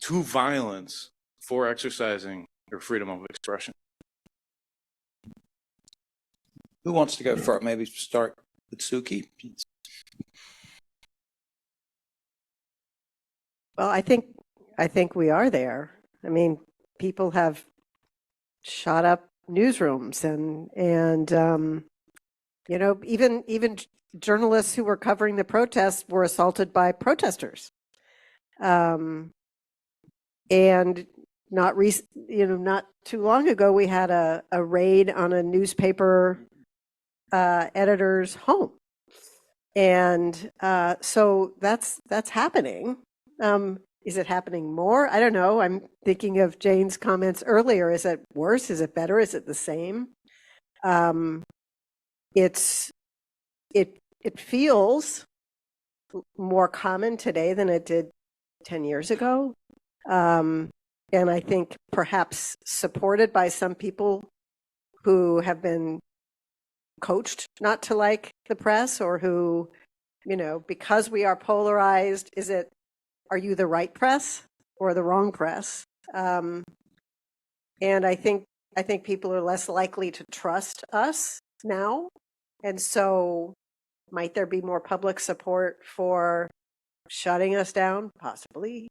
[SPEAKER 6] to violence for exercising their freedom of expression?
[SPEAKER 1] Who wants to go first? Maybe start with Suki.
[SPEAKER 3] Well, I think we are there. I mean, people have shot up newsrooms and even journalists who were covering the protests were assaulted by protesters. And not too long ago, we had a raid on a newspaper editor's home. And so that's happening. Is it happening more? I don't know. I'm thinking of Jane's comments earlier. Is it worse? Is it better? Is it the same? It feels more common today than it did 10 years ago. And I think perhaps supported by some people who have been coached not to like the press, or who, because we are polarized, are you the right press or the wrong press? And I think people are less likely to trust us now. And so might there be more public support for shutting us down? Possibly.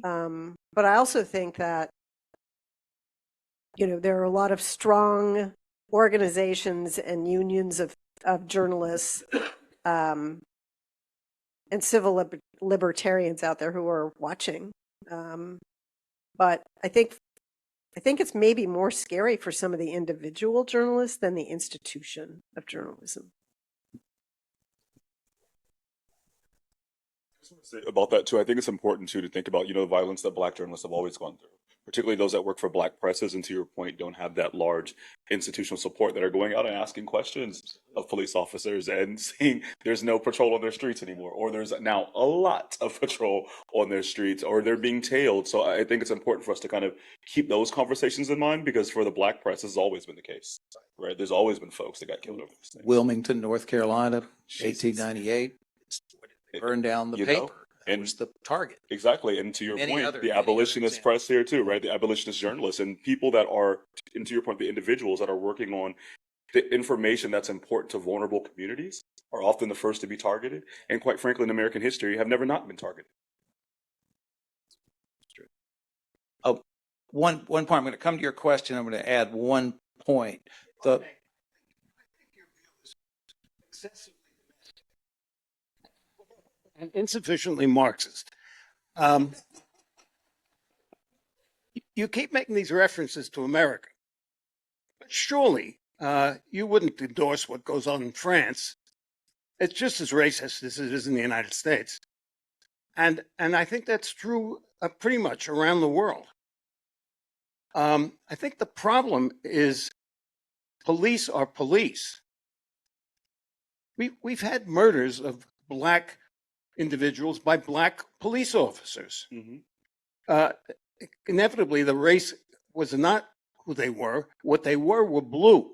[SPEAKER 3] But I also think that, there are a lot of strong organizations and unions of journalists and civil libertarians out there who are watching. But I think it's maybe more scary for some of the individual journalists than the institution of journalism.
[SPEAKER 2] Say about that too. I think it's important too to think about, the violence that Black journalists have always gone through, particularly those that work for Black presses, and to your point, don't have that large institutional support, that are going out and asking questions of police officers and seeing there's no patrol on their streets anymore, or there's now a lot of patrol on their streets, or they're being tailed. So I think it's important for us to kind of keep those conversations in mind, because for the Black press, this has always been the case, right? There's always been folks that got killed over these things.
[SPEAKER 1] Wilmington, North Carolina, 1898. Burned down the paper. That
[SPEAKER 2] and
[SPEAKER 1] was the target.
[SPEAKER 2] Exactly. And to your point, the abolitionist press here too, right? The abolitionist journalists and people that are, and to your point, the individuals that are working on the information that's important to vulnerable communities are often the first to be targeted. And quite frankly, in American history, have never not been targeted.
[SPEAKER 1] Oh, one point. I'm going to come to your question. I'm going to add one point.
[SPEAKER 7] And insufficiently Marxist. You keep making these references to America, but surely you wouldn't endorse what goes on in France. It's just as racist as it is in the United States. And I think that's true pretty much around the world. I think the problem is police are police. We've had murders of Black individuals by Black police officers. Mm-hmm. Inevitably, the race was not who they were. What they were blue.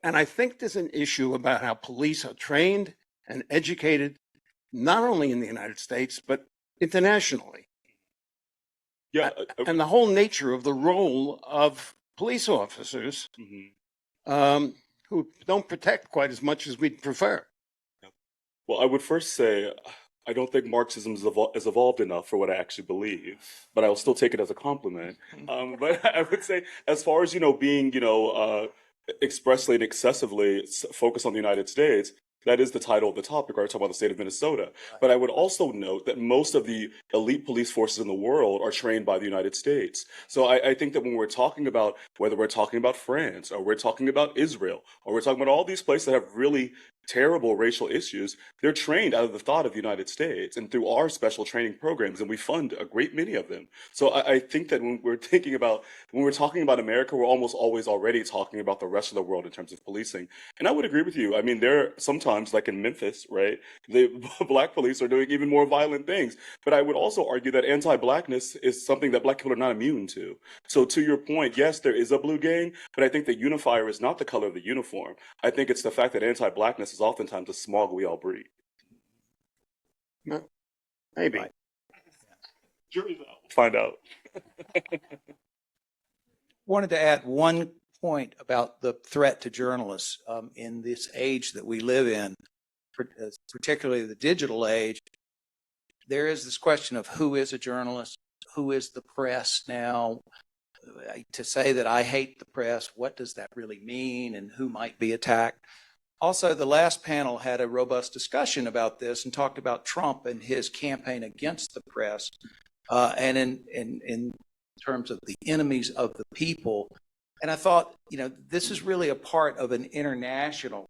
[SPEAKER 7] And I think there's an issue about how police are trained and educated, not only in the United States, but internationally.
[SPEAKER 2] Yeah.
[SPEAKER 7] And the whole nature of the role of police officers, mm-hmm. Who don't protect quite as much as we'd prefer.
[SPEAKER 2] Well, I would first say, I don't think Marxism is evolved enough for what I actually believe, but I will still take it as a compliment. But I would say, as far as, being, expressly and excessively focused on the United States, that is the title of the topic, right? Talking about the state of Minnesota. But I would also note that most of the elite police forces in the world are trained by the United States. So I think that when we're talking about, whether we're talking about France, or we're talking about Israel, or we're talking about all these places that have really terrible racial issues, they're trained out of the thought of the United States and through our special training programs, and we fund a great many of them. So I think that when we're talking about America, we're almost always already talking about the rest of the world in terms of policing. And I would agree with you. I mean, there are sometimes, like in Memphis, right, the Black police are doing even more violent things. But I would also argue that anti-Blackness is something that Black people are not immune to. So to your point, yes, there is a blue gang, but I think the unifier is not the color of the uniform. I think it's the fact that anti-Blackness is oftentimes the smog we all breathe.
[SPEAKER 7] Maybe.
[SPEAKER 2] Right. Jury's out. Find out.
[SPEAKER 1] Wanted to add one point about the threat to journalists in this age that we live in, particularly the digital age. There is this question of who is a journalist, who is the press now. To say that I hate the press, what does that really mean, and who might be attacked? Also, the last panel had a robust discussion about this and talked about Trump and his campaign against the press. And in terms of the enemies of the people. And I thought, this is really a part of an international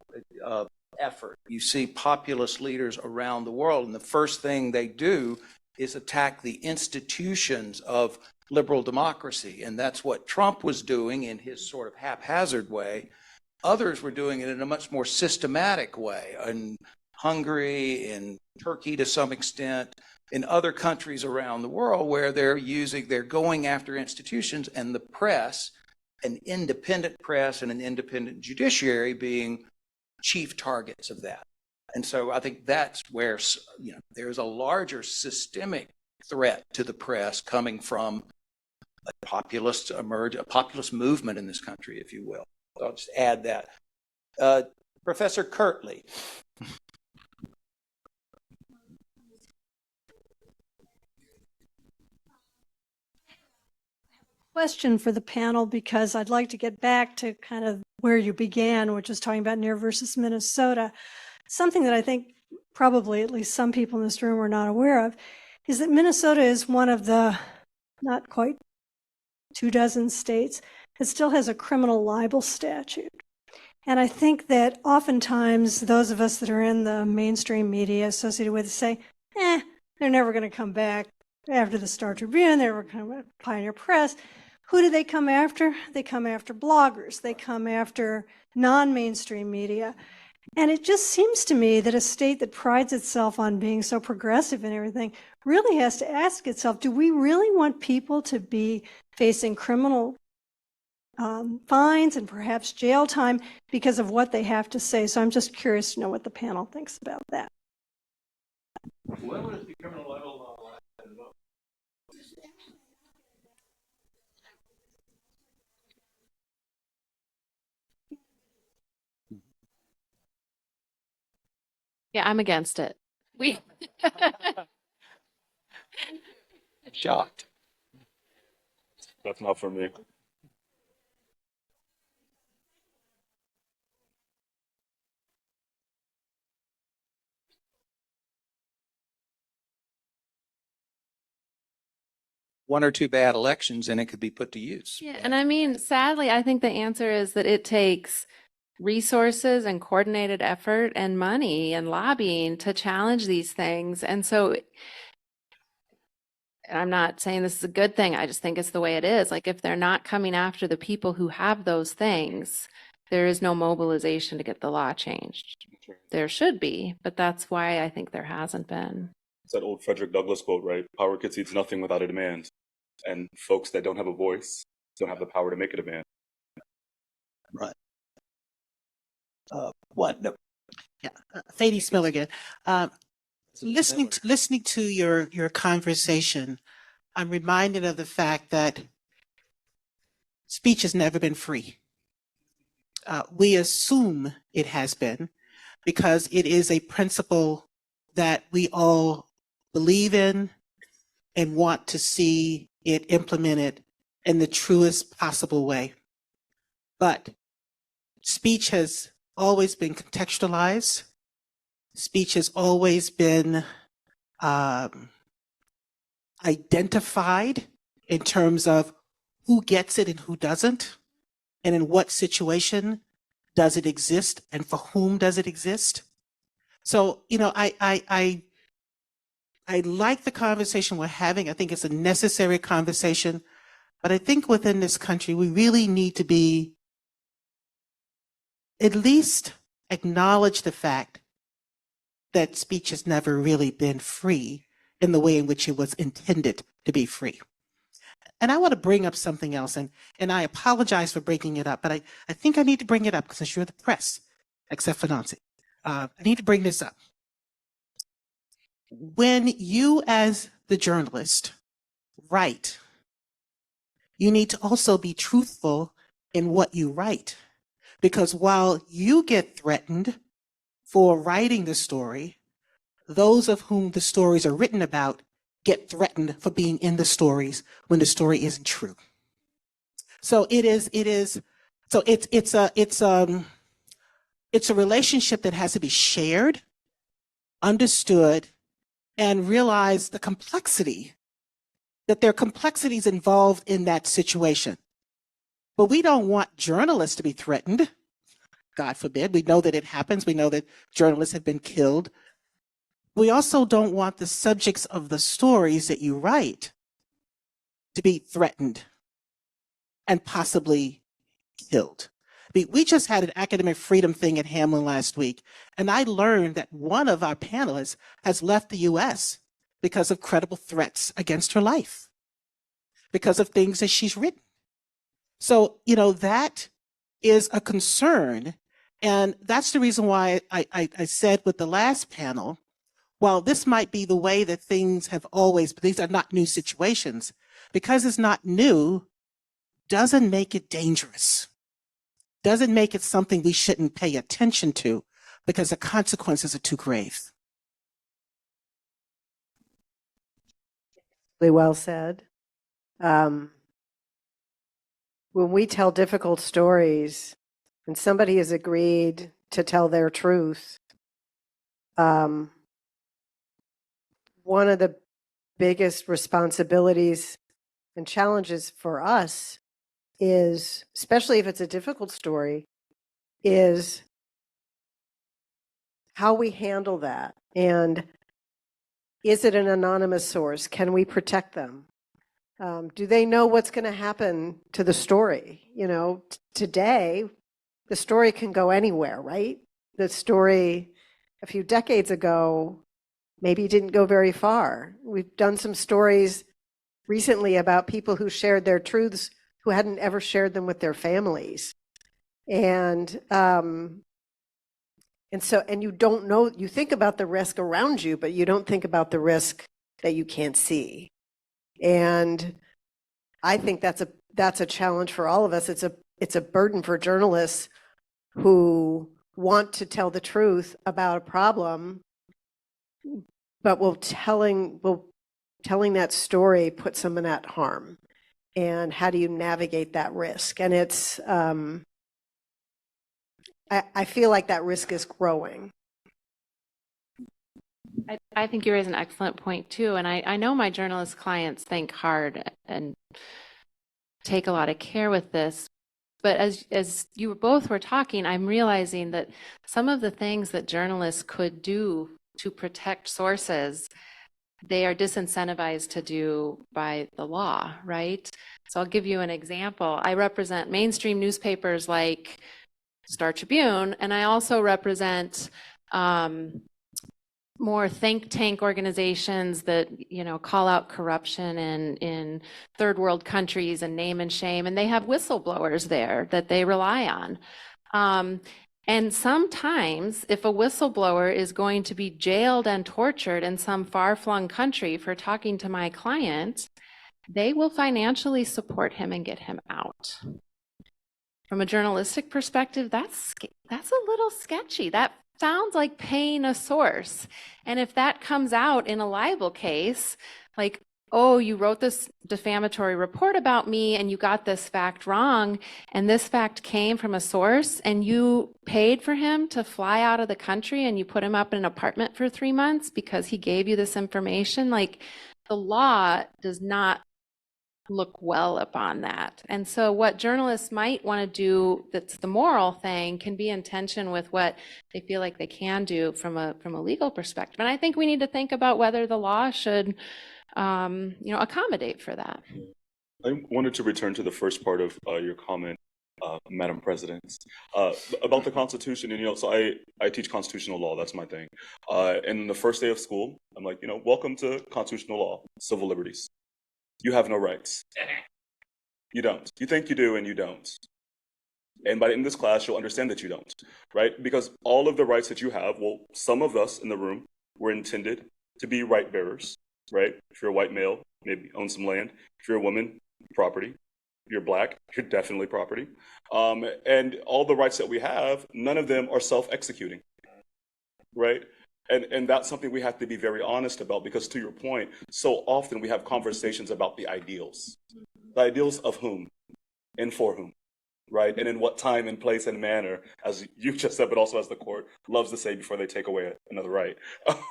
[SPEAKER 1] effort. You see populist leaders around the world, and the first thing they do is attack the institutions of liberal democracy. And that's what Trump was doing in his sort of haphazard way. Others were doing it in a much more systematic way in Hungary, in Turkey to some extent, in other countries around the world where they're going after institutions, and the press, an independent press and an independent judiciary being chief targets of that. And so I think that's where, there's a larger systemic threat to the press coming from a populist movement in this country, if you will. So I'll just add that. Professor Kirtley.
[SPEAKER 8] Question for the panel, because I'd like to get back to kind of where you began, which is talking about Near versus Minnesota. Something that I think probably at least some people in this room are not aware of is that Minnesota is one of the not quite 24 states that still has a criminal libel statute. And I think that oftentimes those of us that are in the mainstream media associated with it say, they're never going to come back after the Star Tribune, they were kind of Pioneer Press. Who do they come after? They come after bloggers. They come after non-mainstream media. And it just seems to me that a state that prides itself on being so progressive and everything really has to ask itself, do we really want people to be facing criminal fines and perhaps jail time because of what they have to say? So I'm just curious to know what the panel thinks about that.
[SPEAKER 5] When was the criminal libel law?
[SPEAKER 4] Yeah, I'm against it.
[SPEAKER 1] Shocked.
[SPEAKER 2] That's not for me.
[SPEAKER 1] One or two bad elections and it could be put to use.
[SPEAKER 4] Yeah, and I mean, sadly, I think the answer is that it takes resources and coordinated effort and money and lobbying to challenge these things. And so, and I'm not saying this is a good thing, I just think it's the way it is. Like, if they're not coming after the people who have those things, there is no mobilization to get the law changed. There should be, but that's why I think there hasn't been.
[SPEAKER 2] It's that old Frederick Douglass quote, right? Power concedes nothing without a demand. And folks that don't have a voice don't have the power to make a demand.
[SPEAKER 1] Right. What? No.
[SPEAKER 9] Yeah, Thady Smilligan. Listening to your conversation, I'm reminded of the fact that speech has never been free. We assume it has been because it is a principle that we all believe in and want to see it implemented in the truest possible way. But speech has always been contextualized. Speech has always been identified in terms of who gets it and who doesn't, and in what situation does it exist, and for whom does it exist. So, I like the conversation we're having. I think it's a necessary conversation, but I think within this country, we really need to be at least acknowledge the fact that speech has never really been free in the way in which it was intended to be free. And I want to bring up something else, and I apologize for breaking it up, but I think I need to bring it up because you're the press, except for Nancy. I need to bring this up. When you, as the journalist, write, you need to also be truthful in what you write. Because while you get threatened for writing the story, those of whom the stories are written about get threatened for being in the stories when the story isn't true. So it's a relationship that has to be shared, understood, and realize the complexity that there are complexities involved in that situation. But we don't want journalists to be threatened. God forbid. We know that it happens. We know that journalists have been killed. We also don't want the subjects of the stories that you write to be threatened and possibly killed. We just had an academic freedom thing at Hamlin last week, and I learned that one of our panelists has left the US because of credible threats against her life, because of things that she's written. So, that is a concern. And that's the reason why I said with the last panel, while this might be the way that things have always, but these are not new situations, because it's not new, doesn't make it dangerous. Doesn't make it something we shouldn't pay attention to because the consequences are too grave.
[SPEAKER 3] Really well said. When we tell difficult stories and somebody has agreed to tell their truth, one of the biggest responsibilities and challenges for us is, especially if it's a difficult story, is how we handle that. And is it an anonymous source? Can we protect them? Do they know what's going to happen to the story? Today, the story can go anywhere, right? The story a few decades ago maybe didn't go very far. We've done some stories recently about people who shared their truths who hadn't ever shared them with their families. And you don't know, you think about the risk around you, but you don't think about the risk that you can't see. And I think that's a challenge for all of us. It's a burden for journalists who want to tell the truth about a problem, but will telling that story put someone at harm. And how do you navigate that risk? And it's I feel like that risk is growing.
[SPEAKER 4] I think you raise an excellent point too. And I know my journalist clients think hard and take a lot of care with this. But as you both were talking, I'm realizing that some of the things that journalists could do to protect sources, they are disincentivized to do by the law, right? So I'll give you an example. I represent mainstream newspapers like Star Tribune, and I also represent more think tank organizations that call out corruption in third world countries and name and shame, and they have whistleblowers there that they rely on. And sometimes if a whistleblower is going to be jailed and tortured in some far-flung country for talking to my client, they will financially support him and get him out. From a journalistic perspective, that's a little sketchy. That sounds like paying a source. And if that comes out in a libel case, like, oh, you wrote this defamatory report about me and you got this fact wrong, and this fact came from a source, and you paid for him to fly out of the country and you put him up in an apartment for 3 months because he gave you this information, like, the law does not look well upon that. And so what journalists might want to do that's the moral thing can be in tension with what they feel like they can do from a legal perspective. And I think we need to think about whether the law should accommodate for that.
[SPEAKER 2] I wanted to return to the first part of your comment, Madam President, about the Constitution. And, so I teach constitutional law. That's my thing. And the first day of school, I'm like, welcome to constitutional law, civil liberties. You have no rights. You don't. You think you do, and you don't. And by the end of this class, you'll understand that you don't, right? Because all of the rights that you have, well, some of us in the room were intended to be right bearers, right? If you're a white male, maybe own some land. If you're a woman, property. If you're black, you're definitely property. And all the rights that we have, none of them are self-executing, right? And that's something we have to be very honest about, because to your point, so often we have conversations about the ideals. The ideals of whom and for whom. right? And in what time and place and manner, as you just said, but also as the court loves to say before they take away another right.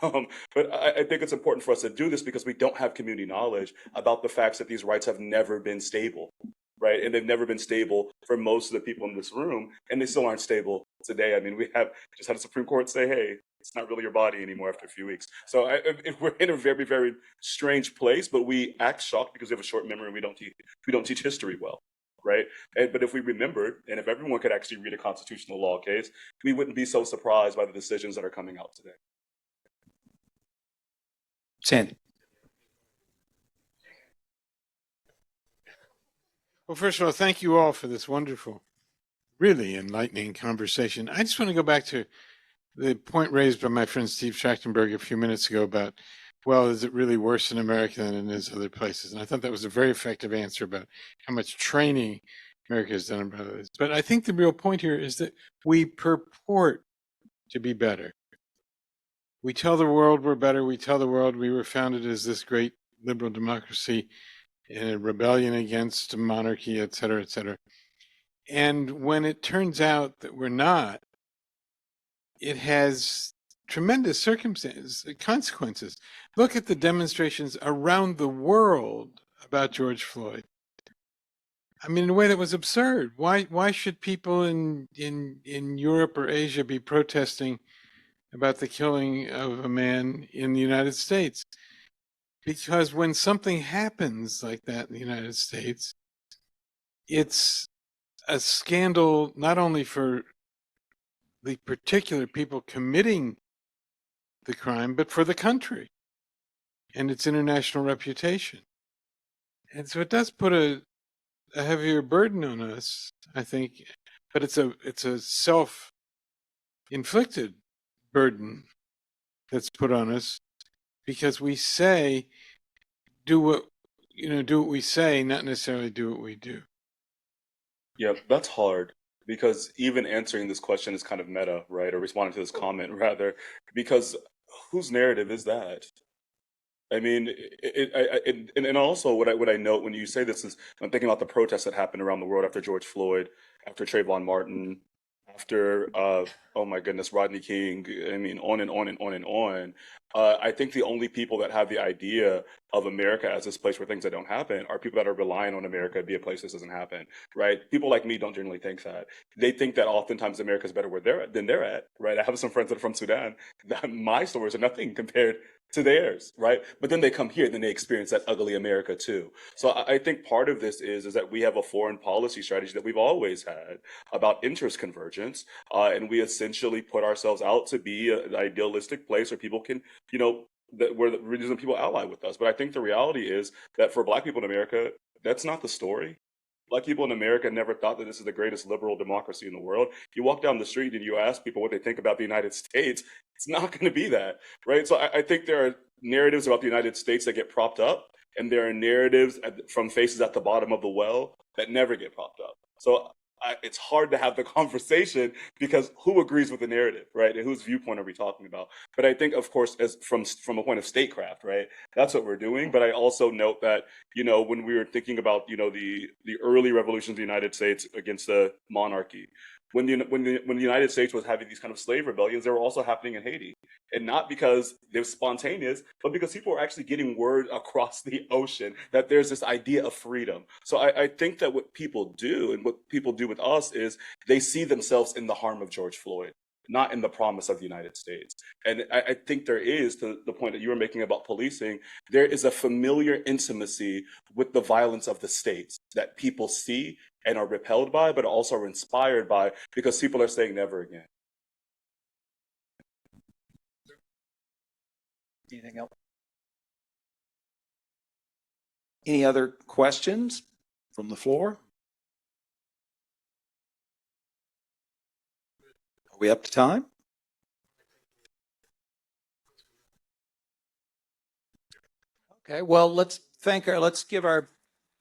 [SPEAKER 2] But I think it's important for us to do this because we don't have community knowledge about the facts that these rights have never been stable, right? And they've never been stable for most of the people in this room, and they still aren't stable today. I mean, we have just had a Supreme Court say, hey, it's not really your body anymore after a few weeks. So we're in a very, very strange place, but we act shocked because we have a short memory and we don't teach history well, right? But if we remembered, and if everyone could actually read a constitutional law case, we wouldn't be so surprised by the decisions that are coming out today.
[SPEAKER 1] Sandy.
[SPEAKER 10] Well, first of all, thank you all for this wonderful, really enlightening conversation. I just want to go back to the point raised by my friend Steve Trachtenberg a few minutes ago about, well, is it really worse in America than it is other places? And I thought that was a very effective answer about how much training America has done about this. But I think the real point here is that we purport to be better. We tell the world we're better. We tell the world we were founded as this great liberal democracy in a rebellion against monarchy, et cetera, et cetera. And when it turns out that we're not, it has tremendous consequences. Look at the demonstrations around the world about George Floyd. I mean, in a way that was absurd. Why should people in Europe or Asia be protesting about the killing of a man in the United States? Because when something happens like that in the United States, it's a scandal not only for the particular people committing the crime, but for the country and its international reputation. And so it does put a heavier burden on us, I think, but it's a self-inflicted burden that's put on us because we say, do what we say, not necessarily do what we do.
[SPEAKER 2] Yeah, that's hard because even answering this question is kind of meta, right? Or responding to this comment rather, because whose narrative is that? I mean, and also what I note when you say this is I'm thinking about the protests that happened around the world after George Floyd, after Trayvon Martin, after oh my goodness, Rodney King. I mean, on and on and on and on. I think the only people that have the idea of America as this place where things that don't happen are people that are relying on America to be a place this doesn't happen, right? People like me don't generally think that. They think that oftentimes America's better where they're at than they're at, right? I have some friends that are from Sudan. That my stories are nothing compared to theirs, right? But then they come here, then they experience that ugly America too. So I think part of this is that we have a foreign policy strategy that we've always had about interest convergence, and we essentially put ourselves out to be an idealistic place where people can, where the reason people ally with us. But I think the reality is that for Black people in America, that's not the story. Black people in America never thought that this is the greatest liberal democracy in the world. You walk down the street and you ask people what they think about the United States, it's not going to be that, right? So I think there are narratives about the United States that get propped up, and there are narratives from faces at the bottom of the well that never get propped up. So it's hard to have the conversation because who agrees with the narrative, right? And whose viewpoint are we talking about? But I think, of course, as from a point of statecraft, right? That's what we're doing. But I also note that, when we were thinking about, the early revolutions of the United States against the monarchy, when the United States was having these kind of slave rebellions, they were also happening in Haiti. And not because they were spontaneous, but because people were actually getting word across the ocean that there's this idea of freedom. So I think that what people do and what people do with us is they see themselves in the harm of George Floyd, not in the promise of the United States. And I think there is, to the point that you were making about policing, there is a familiar intimacy with the violence of the states that people see and are repelled by, but also are inspired by because people are saying never again.
[SPEAKER 1] Anything else? Any other questions from the floor? Are we up to time? Okay, well, let's give our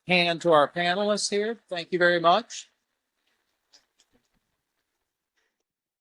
[SPEAKER 1] hand to our panelists here. Thank you very much.